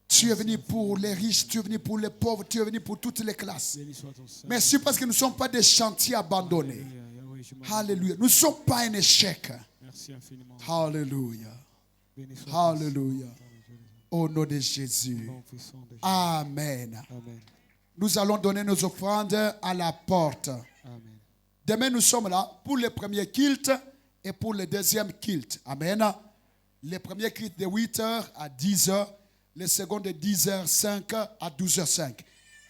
Tu es venu pour les riches, tu es venu pour les pauvres, tu es venu pour toutes les classes. Merci parce que nous ne sommes pas des chantiers abandonnés. Alléluia. Nous ne sommes pas un échec. Alléluia. Alléluia. Au nom de Jésus. Amen. Nous allons donner nos offrandes à la porte. Demain, nous sommes là pour le premier culte et pour le deuxième culte. Amen. Le premier culte de 8h à 10h. Le second de 10h05 à 12h05.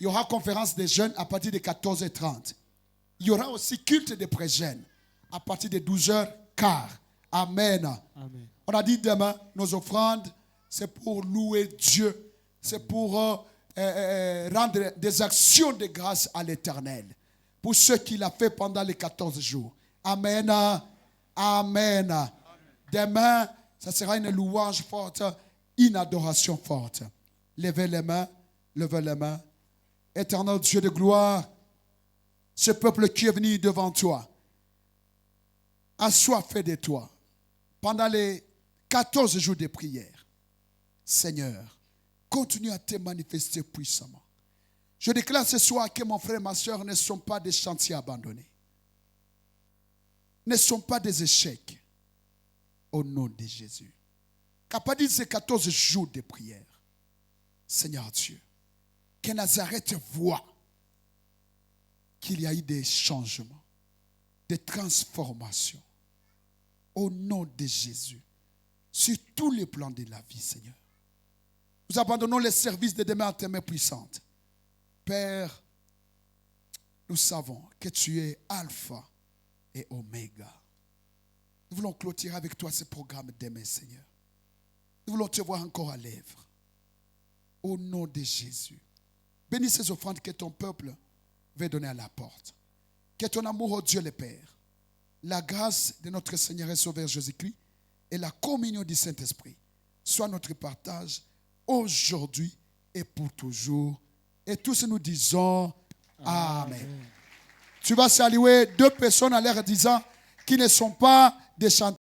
Il y aura conférence des jeunes à partir de 14h30. Il y aura aussi culte des pré-jeunes à partir de 12h15. Amen. Amen. On a dit demain, nos offrandes, c'est pour louer Dieu. C'est pour rendre des actions de grâce à l'Éternel. Pour ce qu'il a fait pendant les 14 jours. Amen. Amen. Demain, ça sera une louange forte, une adoration forte. Levez les mains, levez les mains. Éternel Dieu de gloire, ce peuple qui est venu devant toi a soif de toi pendant les 14 jours de prière. Seigneur, continue à te manifester puissamment. Je déclare ce soir que mon frère et ma soeur ne sont pas des chantiers abandonnés, ne sont pas des échecs. Au nom de Jésus. Qu'à partir de ces 14 jours de prière, Seigneur Dieu, que Nazareth voit qu'il y a eu des changements, des transformations. Au nom de Jésus, sur tous les plans de la vie, Seigneur. Nous abandonnons les services de demain à tes mains puissantes. Père, nous savons que tu es Alpha et Oméga. Nous voulons clôturer avec toi ce programme demain, Seigneur. Nous voulons te voir encore à l'œuvre. Au nom de Jésus. Bénis ces offrandes que ton peuple veut donner à la porte. Que ton amour, ô Dieu le Père, la grâce de notre Seigneur et Sauveur Jésus-Christ et la communion du Saint-Esprit soit notre partage aujourd'hui et pour toujours. Et tous nous disons Amen. Tu vas saluer deux personnes à l'air disant qui ne sont pas des chanteurs.